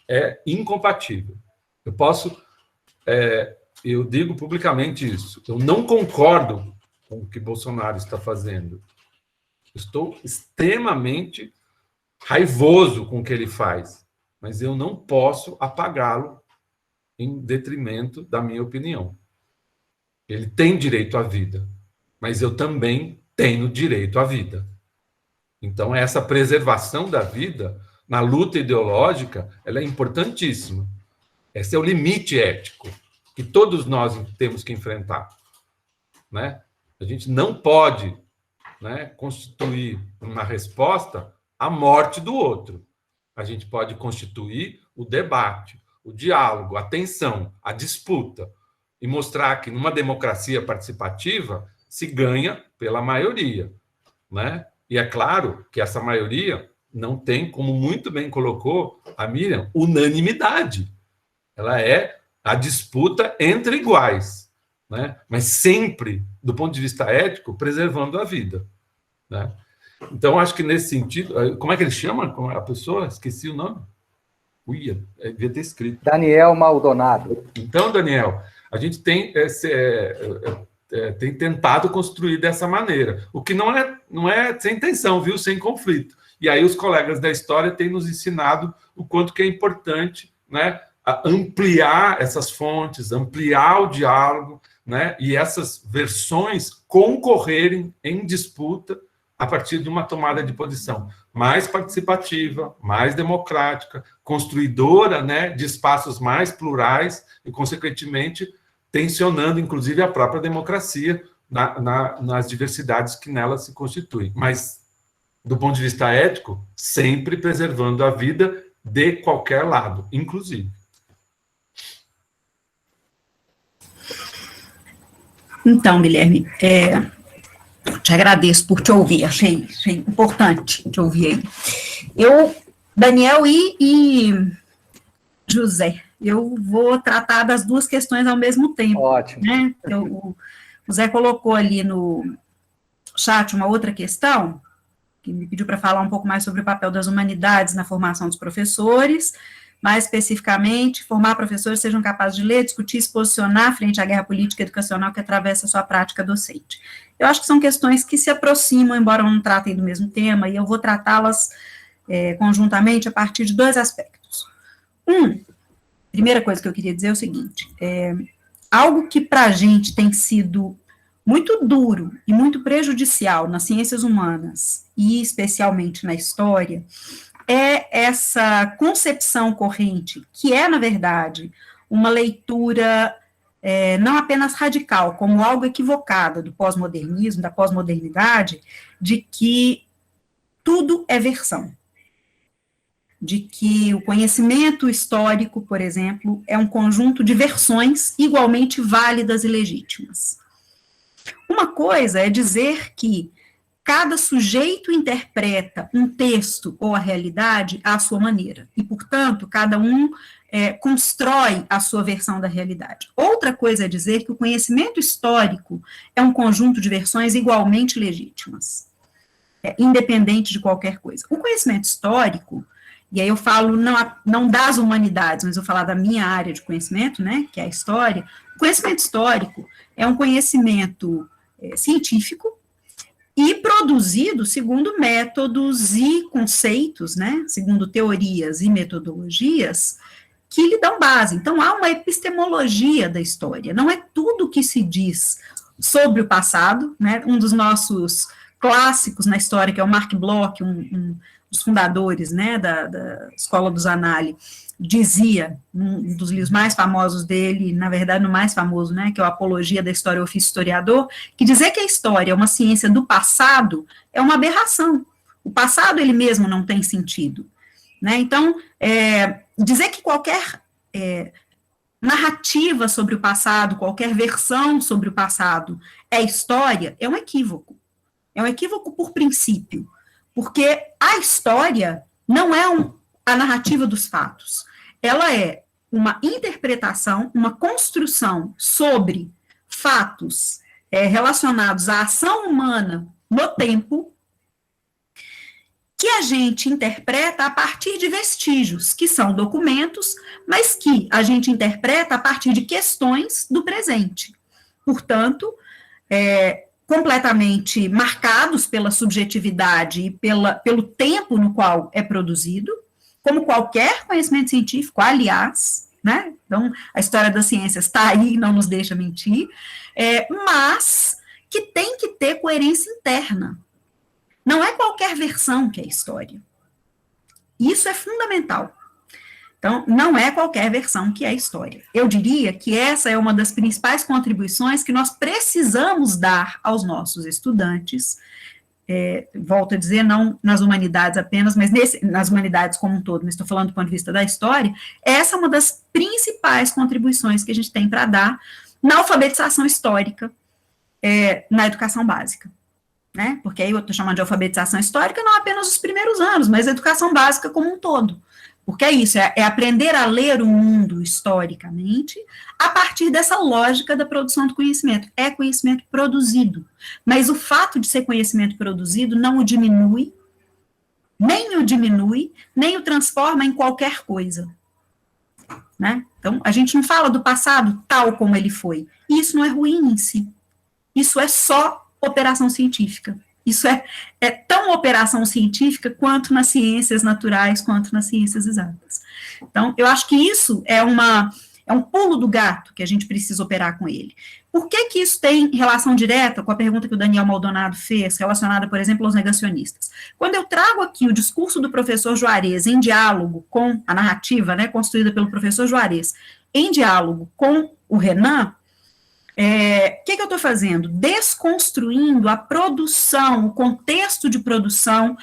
é incompatível. Eu digo publicamente isso. Eu não concordo com o que Bolsonaro está fazendo. Estou extremamente raivoso com o que ele faz, mas eu não posso apagá-lo em detrimento da minha opinião. Ele tem direito à vida, mas eu também tenho direito à vida. Então, essa preservação da vida na luta ideológica, ela é importantíssima. Esse é o limite ético que todos nós temos que enfrentar, né? A gente não pode, né, constituir uma resposta à morte do outro. A gente pode constituir o debate, o diálogo, a tensão, a disputa, e mostrar que numa democracia participativa se ganha pela maioria, né? E é claro que essa maioria não tem, como muito bem colocou a Miriam, unanimidade. Ela é a disputa entre iguais, né? Mas sempre, do ponto de vista ético, preservando a vida, né? Então, acho que nesse sentido... Como é que ele chama a pessoa? Esqueci o nome. Ui, devia ter escrito. Daniel Maldonado. Então, Daniel, a gente tem tentado construir dessa maneira, o que não é sem tensão, viu? Sem conflito. E aí os colegas da história têm nos ensinado o quanto que é importante, né, ampliar essas fontes, ampliar o diálogo, né, e essas versões concorrerem em disputa a partir de uma tomada de posição mais participativa, mais democrática, construidora, né, de espaços mais plurais e, consequentemente, tensionando, inclusive, a própria democracia nas diversidades que nela se constituem. Mas, do ponto de vista ético, sempre preservando a vida de qualquer lado, inclusive. Então, Guilherme, te agradeço por te ouvir, achei importante te ouvir aí. Daniel e José, eu vou tratar das duas questões ao mesmo tempo. Ótimo. Né? O Zé colocou ali no chat uma outra questão, que me pediu para falar um pouco mais sobre o papel das humanidades na formação dos professores, mais especificamente, formar professores que sejam capazes de ler, discutir, se posicionar frente à guerra política e educacional que atravessa a sua prática docente. Eu acho que são questões que se aproximam, embora não tratem do mesmo tema, e eu vou tratá-las conjuntamente a partir de dois aspectos. Primeira coisa que eu queria dizer é o seguinte, algo que para a gente tem sido muito duro e muito prejudicial nas ciências humanas, e especialmente na história, é essa concepção corrente, que é, na verdade, uma leitura não apenas radical, como algo equivocado do pós-modernismo, da pós-modernidade, de que tudo é versão. De que o conhecimento histórico, por exemplo, é um conjunto de versões igualmente válidas e legítimas. Uma coisa é dizer que cada sujeito interpreta um texto ou a realidade à sua maneira, e, portanto, cada um constrói a sua versão da realidade. Outra coisa é dizer que o conhecimento histórico é um conjunto de versões igualmente legítimas, independente de qualquer coisa. O conhecimento histórico, e aí eu falo não das humanidades, mas eu falar da minha área de conhecimento, né, que é a história. O conhecimento histórico é um conhecimento científico, e produzido segundo métodos e conceitos, né, segundo teorias e metodologias que lhe dão base. Então, há uma epistemologia da história, não é tudo que se diz sobre o passado, né, um dos nossos clássicos na história, que é o Marc Bloch, um dos fundadores, né, da Escola dos Annales, dizia, um dos livros mais famosos dele, na verdade, no mais famoso, né, que é o Apologia da História, Ofício Historiador, que dizer que a história é uma ciência do passado é uma aberração. O passado, ele mesmo, não tem sentido. Né? Então, dizer que qualquer narrativa sobre o passado, qualquer versão sobre o passado é história, é um equívoco. É um equívoco por princípio, porque a história não é a narrativa dos fatos. Ela é uma interpretação, uma construção sobre fatos relacionados à ação humana no tempo, que a gente interpreta a partir de vestígios, que são documentos, mas que a gente interpreta a partir de questões do presente. Portanto, completamente marcados pela subjetividade e pelo tempo no qual é produzido, como qualquer conhecimento científico, aliás, né? Então, a história das ciências está aí, não nos deixa mentir, mas que tem que ter coerência interna. Não é qualquer versão que é história. Isso é fundamental. Então, não é qualquer versão que é história. Eu diria que essa é uma das principais contribuições que nós precisamos dar aos nossos estudantes, volto a dizer, não nas humanidades apenas, mas nas humanidades como um todo, mas estou falando do ponto de vista da história. Essa é uma das principais contribuições que a gente tem para dar na alfabetização histórica, na educação básica, né? Porque aí eu estou chamando de alfabetização histórica não apenas os primeiros anos, mas a educação básica como um todo. Porque é isso, é aprender a ler o mundo historicamente a partir dessa lógica da produção do conhecimento. É conhecimento produzido, mas o fato de ser conhecimento produzido não o diminui, nem o transforma em qualquer coisa. Né? Então, a gente não fala do passado tal como ele foi. E isso não é ruim em si. Isso é só operação científica. Isso é tão operação científica quanto nas ciências naturais, quanto nas ciências exatas. Então, eu acho que isso é um pulo do gato que a gente precisa operar com ele. Por que isso tem relação direta com a pergunta que o Daniel Maldonado fez, relacionada, por exemplo, aos negacionistas? Quando eu trago aqui o discurso do professor Juarez em diálogo com a narrativa, né, construída pelo professor Juarez, em diálogo com o Renan, o que eu estou fazendo? Desconstruindo a produção, o contexto de produção,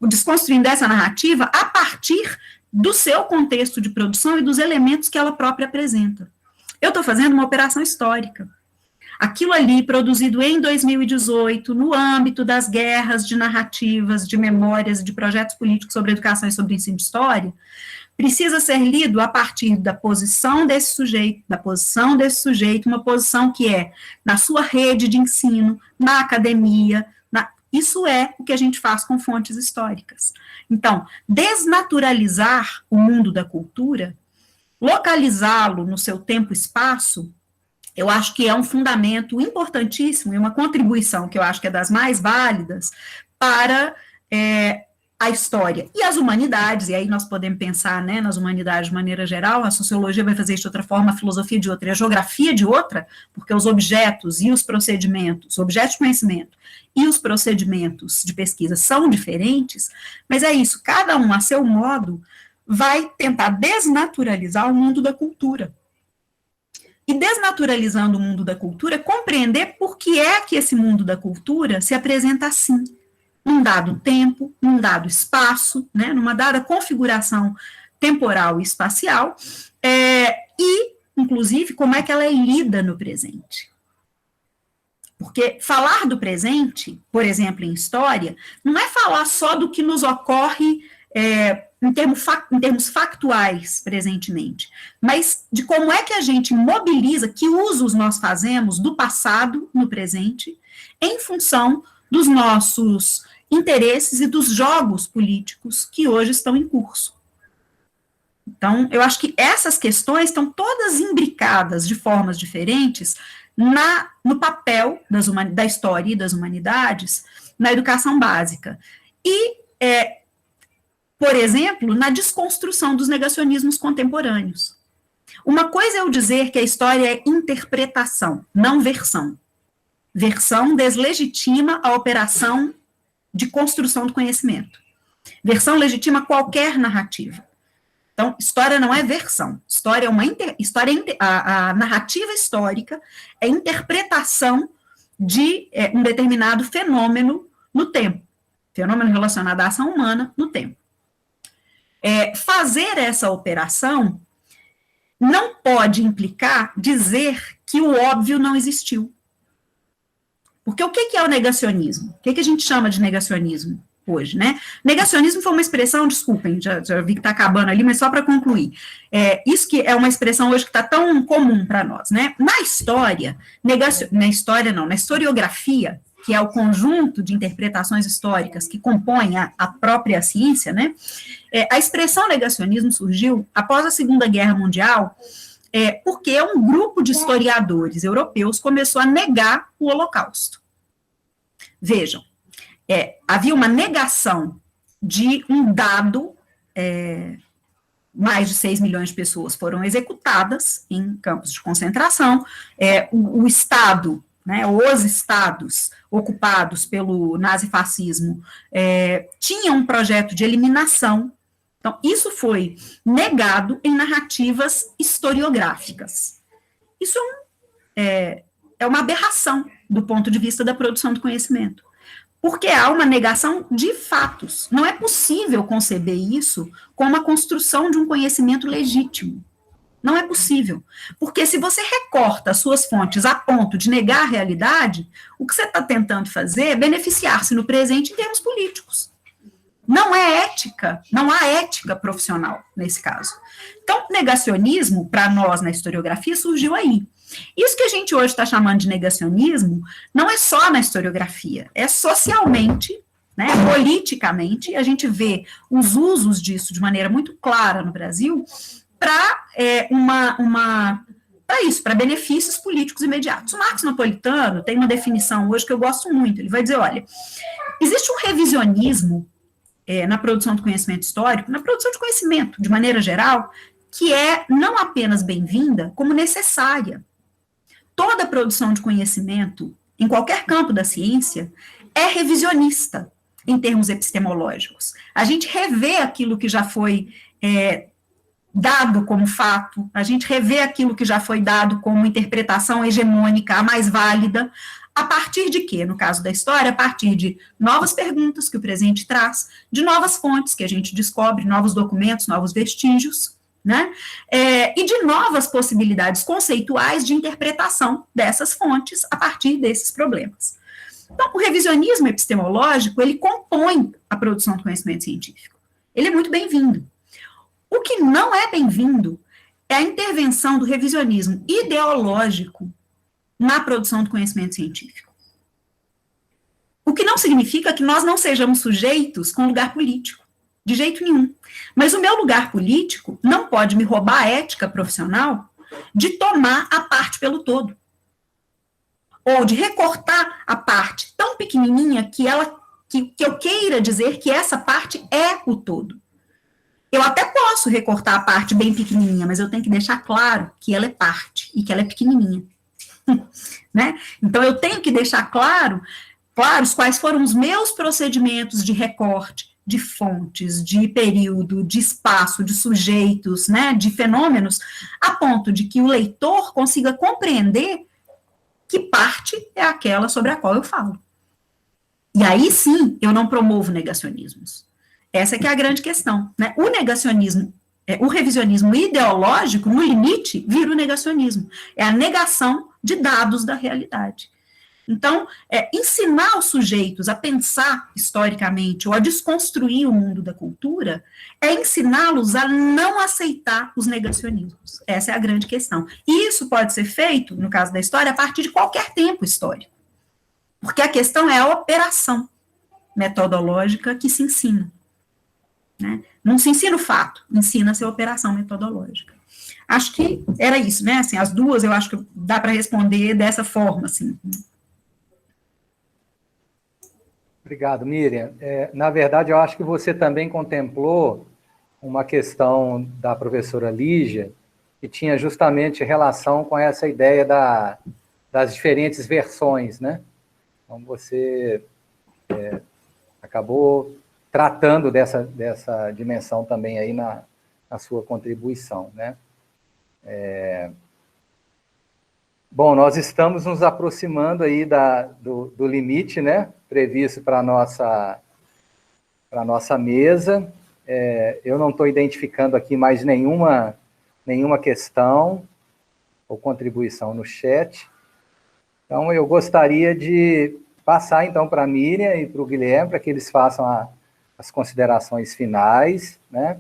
desconstruindo essa narrativa a partir do seu contexto de produção e dos elementos que ela própria apresenta. Eu estou fazendo uma operação histórica. Aquilo ali, produzido em 2018, no âmbito das guerras de narrativas, de memórias, de projetos políticos sobre educação e sobre ensino de história, precisa ser lido a partir da posição desse sujeito, uma posição que é na sua rede de ensino, na academia, isso é o que a gente faz com fontes históricas. Então, desnaturalizar o mundo da cultura, localizá-lo no seu tempo e espaço, eu acho que é um fundamento importantíssimo e uma contribuição que eu acho que é das mais válidas para a história e as humanidades, e aí nós podemos pensar, né, nas humanidades de maneira geral, a sociologia vai fazer isso de outra forma, a filosofia de outra, e a geografia de outra, porque os objetos e os procedimentos, objetos de conhecimento e os procedimentos de pesquisa são diferentes, mas é isso, cada um a seu modo vai tentar desnaturalizar o mundo da cultura. E desnaturalizando o mundo da cultura, compreender por que é que esse mundo da cultura se apresenta assim, num dado tempo, num dado espaço, né, numa dada configuração temporal e espacial, e, inclusive, como é que ela é lida no presente. Porque falar do presente, por exemplo, em história, não é falar só do que nos ocorre em termos factuais presentemente, mas de como é que a gente mobiliza, que usos nós fazemos do passado no presente, em função dos nossos interesses e dos jogos políticos que hoje estão em curso. Então, eu acho que essas questões estão todas imbricadas de formas diferentes no papel da história e das humanidades na educação básica. E, por exemplo, na desconstrução dos negacionismos contemporâneos. Uma coisa é eu dizer que a história é interpretação, não versão. Versão deslegitima a operação de construção do conhecimento. Versão legitima qualquer narrativa. Então, história não é versão. História é a narrativa histórica é interpretação de um determinado fenômeno no tempo. Fenômeno relacionado à ação humana no tempo. Fazer essa operação não pode implicar dizer que o óbvio não existiu. Porque o que é o negacionismo? O que a gente chama de negacionismo hoje, né? Negacionismo foi uma expressão, desculpem, já vi que está acabando ali, mas só para concluir. Isso que é uma expressão hoje que está tão comum para nós, né? Na história, na historiografia, que é o conjunto de interpretações históricas que compõem a própria ciência, né? A expressão negacionismo surgiu após a Segunda Guerra Mundial, porque um grupo de historiadores europeus começou a negar o Holocausto. Vejam, havia uma negação de um dado, mais de 6 milhões de pessoas foram executadas em campos de concentração, o Estado, né, os estados ocupados pelo nazifascismo tinham um projeto de eliminação Então, isso foi negado em narrativas historiográficas. Isso é uma aberração do ponto de vista da produção do conhecimento, porque há uma negação de fatos. Não é possível conceber isso como a construção de um conhecimento legítimo. Não é possível, porque se você recorta as suas fontes a ponto de negar a realidade, o que você está tentando fazer é beneficiar-se no presente em termos políticos. Não é ética, não há ética profissional nesse caso. Então, negacionismo, para nós na historiografia, surgiu aí. Isso que a gente hoje está chamando de negacionismo não é só na historiografia, é socialmente, né, politicamente, a gente vê os usos disso de maneira muito clara no Brasil para para benefícios políticos imediatos. O Marcos Napolitano tem uma definição hoje que eu gosto muito, ele vai dizer, olha, existe um revisionismo na produção do conhecimento histórico, na produção de conhecimento, de maneira geral, que é não apenas bem-vinda, como necessária. Toda produção de conhecimento, em qualquer campo da ciência, é revisionista, em termos epistemológicos. A gente revê aquilo que já foi dado como fato, a gente revê aquilo que já foi dado como interpretação hegemônica, a mais válida, a partir de quê? No caso da história, a partir de novas perguntas que o presente traz, de novas fontes que a gente descobre, novos documentos, novos vestígios, né? E de novas possibilidades conceituais de interpretação dessas fontes a partir desses problemas. Então, o revisionismo epistemológico, ele compõe a produção do conhecimento científico. Ele é muito bem-vindo. O que não é bem-vindo é a intervenção do revisionismo ideológico na produção do conhecimento científico. O que não significa que nós não sejamos sujeitos com lugar político, de jeito nenhum. Mas o meu lugar político não pode me roubar a ética profissional de tomar a parte pelo todo. Ou de recortar a parte tão pequenininha que eu queira dizer que essa parte é o todo. Eu até posso recortar a parte bem pequenininha, mas eu tenho que deixar claro que ela é parte e que ela é pequenininha. Né? Então, eu tenho que deixar claros quais foram os meus procedimentos de recorte, de fontes, de período, de espaço, de sujeitos, né, de fenômenos, a ponto de que o leitor consiga compreender que parte é aquela sobre a qual eu falo. E aí, sim, eu não promovo negacionismos. Essa que é a grande questão, né? O negacionismo, o revisionismo ideológico, no limite, vira o negacionismo. É a negação de dados da realidade. Então, ensinar os sujeitos a pensar historicamente ou a desconstruir o mundo da cultura é ensiná-los a não aceitar os negacionismos. Essa é a grande questão. E isso pode ser feito, no caso da história, a partir de qualquer tempo histórico. Porque a questão é a operação metodológica que se ensina. Né? Não se ensina o fato, ensina-se a operação metodológica. Acho que era isso, né? Assim, as duas eu acho que dá para responder dessa forma, assim. Obrigado, Miriam. Na verdade, eu acho que você também contemplou uma questão da professora Lígia, que tinha justamente relação com essa ideia das diferentes versões, né? Então, você acabou tratando dessa dimensão também aí na sua contribuição, né? Bom, nós estamos nos aproximando aí do limite, né, previsto para a nossa mesa. Eu não estou identificando aqui mais nenhuma questão ou contribuição no chat. Então, eu gostaria de passar, então, para a Miriam e para o Guilherme, para que eles façam as considerações finais, né?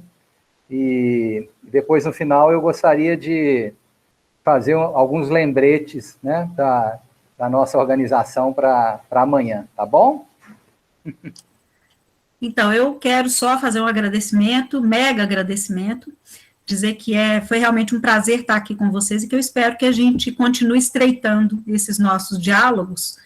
E depois, no final, eu gostaria de fazer alguns lembretes, né, da nossa organização para amanhã, tá bom? Então, eu quero só fazer um agradecimento, mega agradecimento, dizer que foi realmente um prazer estar aqui com vocês e que eu espero que a gente continue estreitando esses nossos diálogos,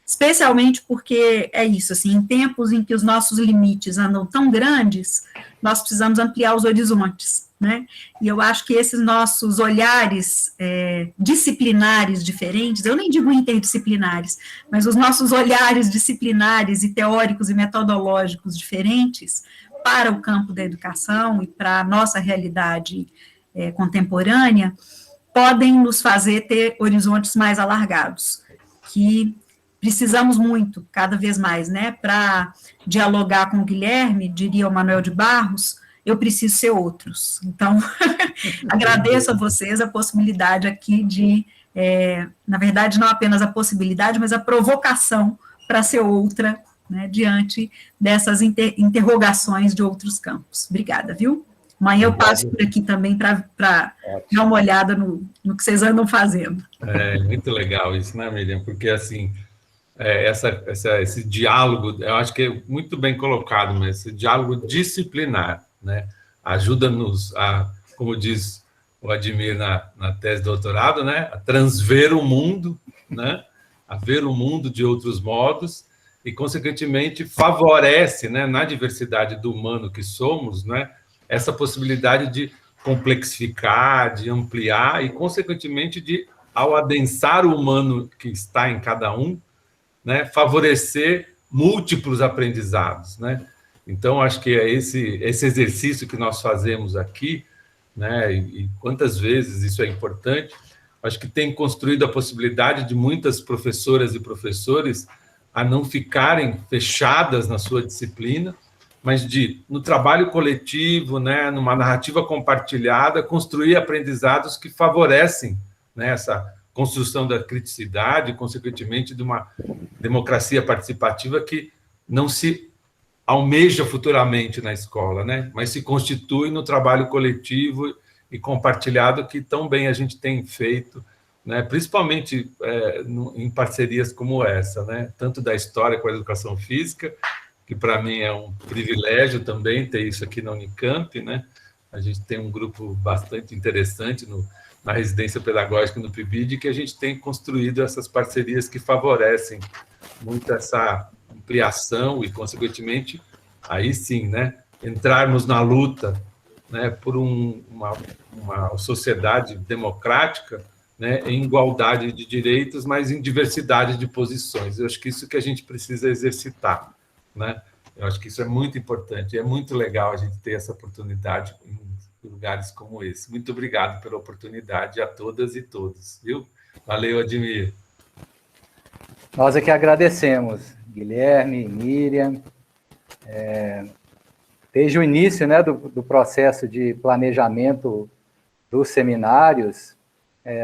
especialmente porque é isso, assim, em tempos em que os nossos limites andam tão grandes, nós precisamos ampliar os horizontes, né? E eu acho que esses nossos olhares disciplinares diferentes, eu nem digo interdisciplinares, mas os nossos olhares disciplinares e teóricos e metodológicos diferentes para o campo da educação e para a nossa realidade contemporânea, podem nos fazer ter horizontes mais alargados, que precisamos muito, cada vez mais, né, para dialogar com o Guilherme, diria o Manuel de Barros, eu preciso ser outros. Então, agradeço a vocês a possibilidade aqui de, na verdade, não apenas a possibilidade, mas a provocação para ser outra, né, diante dessas interrogações de outros campos. Obrigada, viu? Amanhã eu passo por aqui também para dar uma olhada no que vocês andam fazendo. É muito legal isso, né, Miriam? Porque, assim, esse diálogo, eu acho que é muito bem colocado, mas esse diálogo disciplinar, né, ajuda-nos a, como diz o Admir na tese de doutorado, né, a transver o mundo, né, a ver o mundo de outros modos e, consequentemente, favorece, né, na diversidade do humano que somos, né, essa possibilidade de complexificar, de ampliar e, consequentemente, de, ao adensar o humano que está em cada um, né, favorecer múltiplos aprendizados, né? Então, acho que é esse exercício que nós fazemos aqui, né, e quantas vezes isso é importante, acho que tem construído a possibilidade de muitas professoras e professores a não ficarem fechadas na sua disciplina, mas de, no trabalho coletivo, né, numa narrativa compartilhada, construir aprendizados que favorecem, né, essa construção da criticidade, consequentemente, de uma democracia participativa que não se almeja futuramente na escola, né, mas se constitui no trabalho coletivo e compartilhado que tão bem a gente tem feito, né, principalmente em parcerias como essa, né, tanto da história com a educação física, que para mim é um privilégio também ter isso aqui na Unicamp, né? A gente tem um grupo bastante interessante na residência pedagógica no PIBID, que a gente tem construído essas parcerias que favorecem muito essa ampliação e, consequentemente, aí sim, né, entrarmos na luta, né, por uma sociedade democrática, né, em igualdade de direitos, mas em diversidade de posições. Eu acho que isso que a gente precisa exercitar, né? Eu acho que isso é muito importante, é muito legal a gente ter essa oportunidade em lugares como esse. Muito obrigado pela oportunidade a todas e todos, viu? Valeu, Admir. Nós é que agradecemos, Guilherme, Miriam. Desde o início, né, do processo de planejamento dos seminários,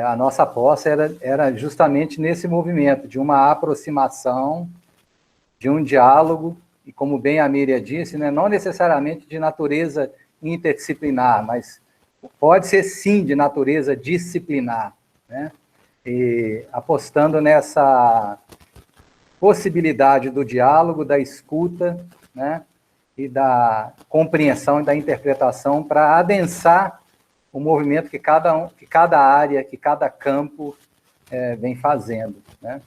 a nossa aposta era justamente nesse movimento de uma aproximação, de um diálogo, e como bem a Miriam disse, né, não necessariamente de natureza interdisciplinar, mas pode ser sim de natureza disciplinar, né, e apostando nessa possibilidade do diálogo, da escuta, né, e da compreensão e da interpretação para adensar o movimento que cada área, que cada campo vem fazendo, né,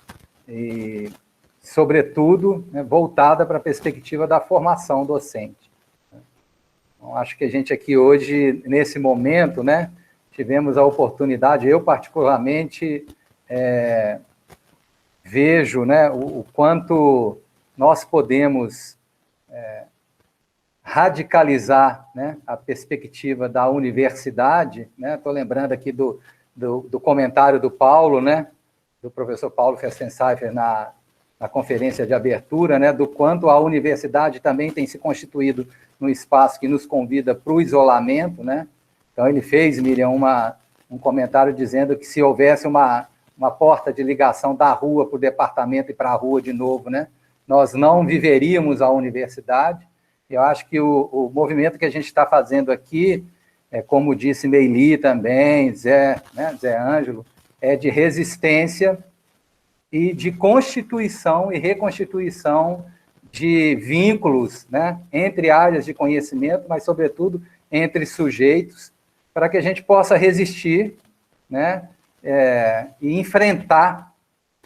e sobretudo, né, voltada para a perspectiva da formação docente. Então, acho que a gente aqui hoje, nesse momento, né, tivemos a oportunidade, eu particularmente vejo, né, o quanto nós podemos radicalizar, né, a perspectiva da universidade, né, estou lembrando aqui do comentário do Paulo, né, do professor Paulo Festenseifer na conferência de abertura, né, do quanto a universidade também tem se constituído num espaço que nos convida para o isolamento, né. Então, ele fez, Miriam, um comentário dizendo que se houvesse uma porta de ligação da rua para o departamento e para a rua de novo, né, nós não viveríamos a universidade. Eu acho que o movimento que a gente está fazendo aqui, como disse Meili também, Zé Ângelo, é de resistência e de constituição e reconstituição de vínculos, né, entre áreas de conhecimento, mas, sobretudo, entre sujeitos, para que a gente possa resistir, né, e enfrentar,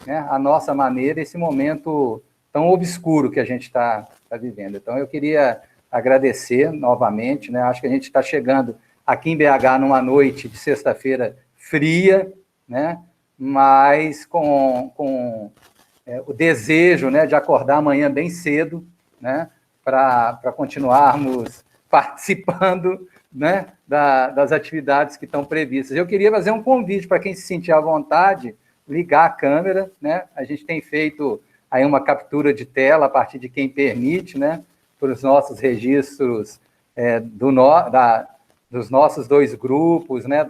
né, a nossa maneira esse momento tão obscuro que a gente está vivendo. Então, eu queria agradecer novamente, né, acho que a gente está chegando aqui em BH numa noite de sexta-feira fria, né, mas com o desejo, né, de acordar amanhã bem cedo, né, para continuarmos participando, né, das atividades que estão previstas. Eu queria fazer um convite para quem se sentir à vontade, ligar a câmera, né? A gente tem feito aí uma captura de tela a partir de quem permite, né, para os nossos registros dos nossos 2 grupos, né,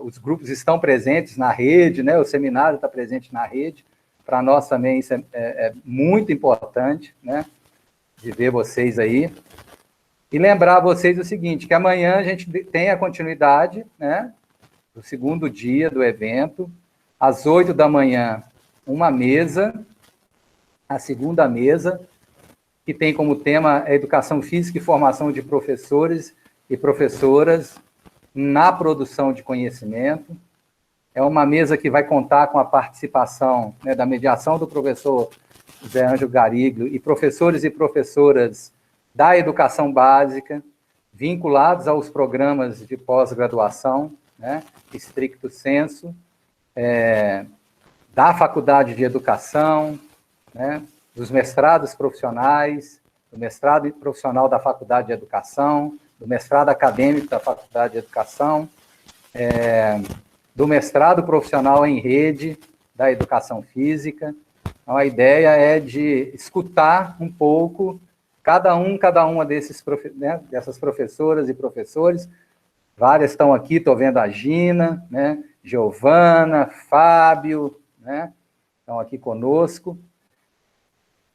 os grupos estão presentes na rede, né, o seminário está presente na rede. Para nós também isso é muito importante, né, de ver vocês aí. E lembrar a vocês o seguinte, que amanhã a gente tem a continuidade, né, do segundo dia do evento, às 8 da manhã, uma mesa, a segunda mesa, que tem como tema a educação física e formação de professores e professoras na produção de conhecimento. É uma mesa que vai contar com a participação, né, da mediação do professor Zé Ângelo Gariglio e professores e professoras da educação básica, vinculados aos programas de pós-graduação, né, stricto sensu, da Faculdade de Educação, né, dos mestrados profissionais, do mestrado profissional da Faculdade de Educação, do mestrado acadêmico da Faculdade de Educação, do mestrado profissional em rede da Educação Física. Então, a ideia é de escutar um pouco cada uma dessas professoras e professores. Várias estão aqui, estou vendo a Gina, né, Giovana, Fábio, né, estão aqui conosco.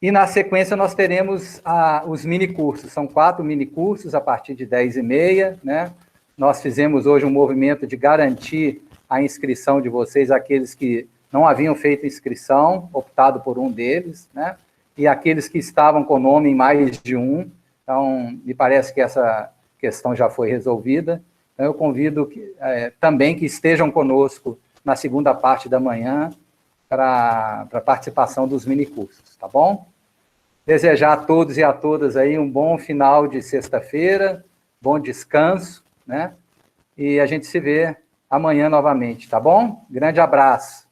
E, na sequência, nós teremos os minicursos. São 4 minicursos a partir de 10h30, né? Nós fizemos hoje um movimento de garantir a inscrição de vocês, aqueles que não haviam feito inscrição, optado por um deles, né? E aqueles que estavam com nome em mais de um. Então, me parece que essa questão já foi resolvida. Então, eu convido também que estejam conosco na segunda parte da manhã para a participação dos minicursos, tá bom? Desejar a todos e a todas aí um bom final de sexta-feira, bom descanso, né? E a gente se vê amanhã novamente, tá bom? Grande abraço.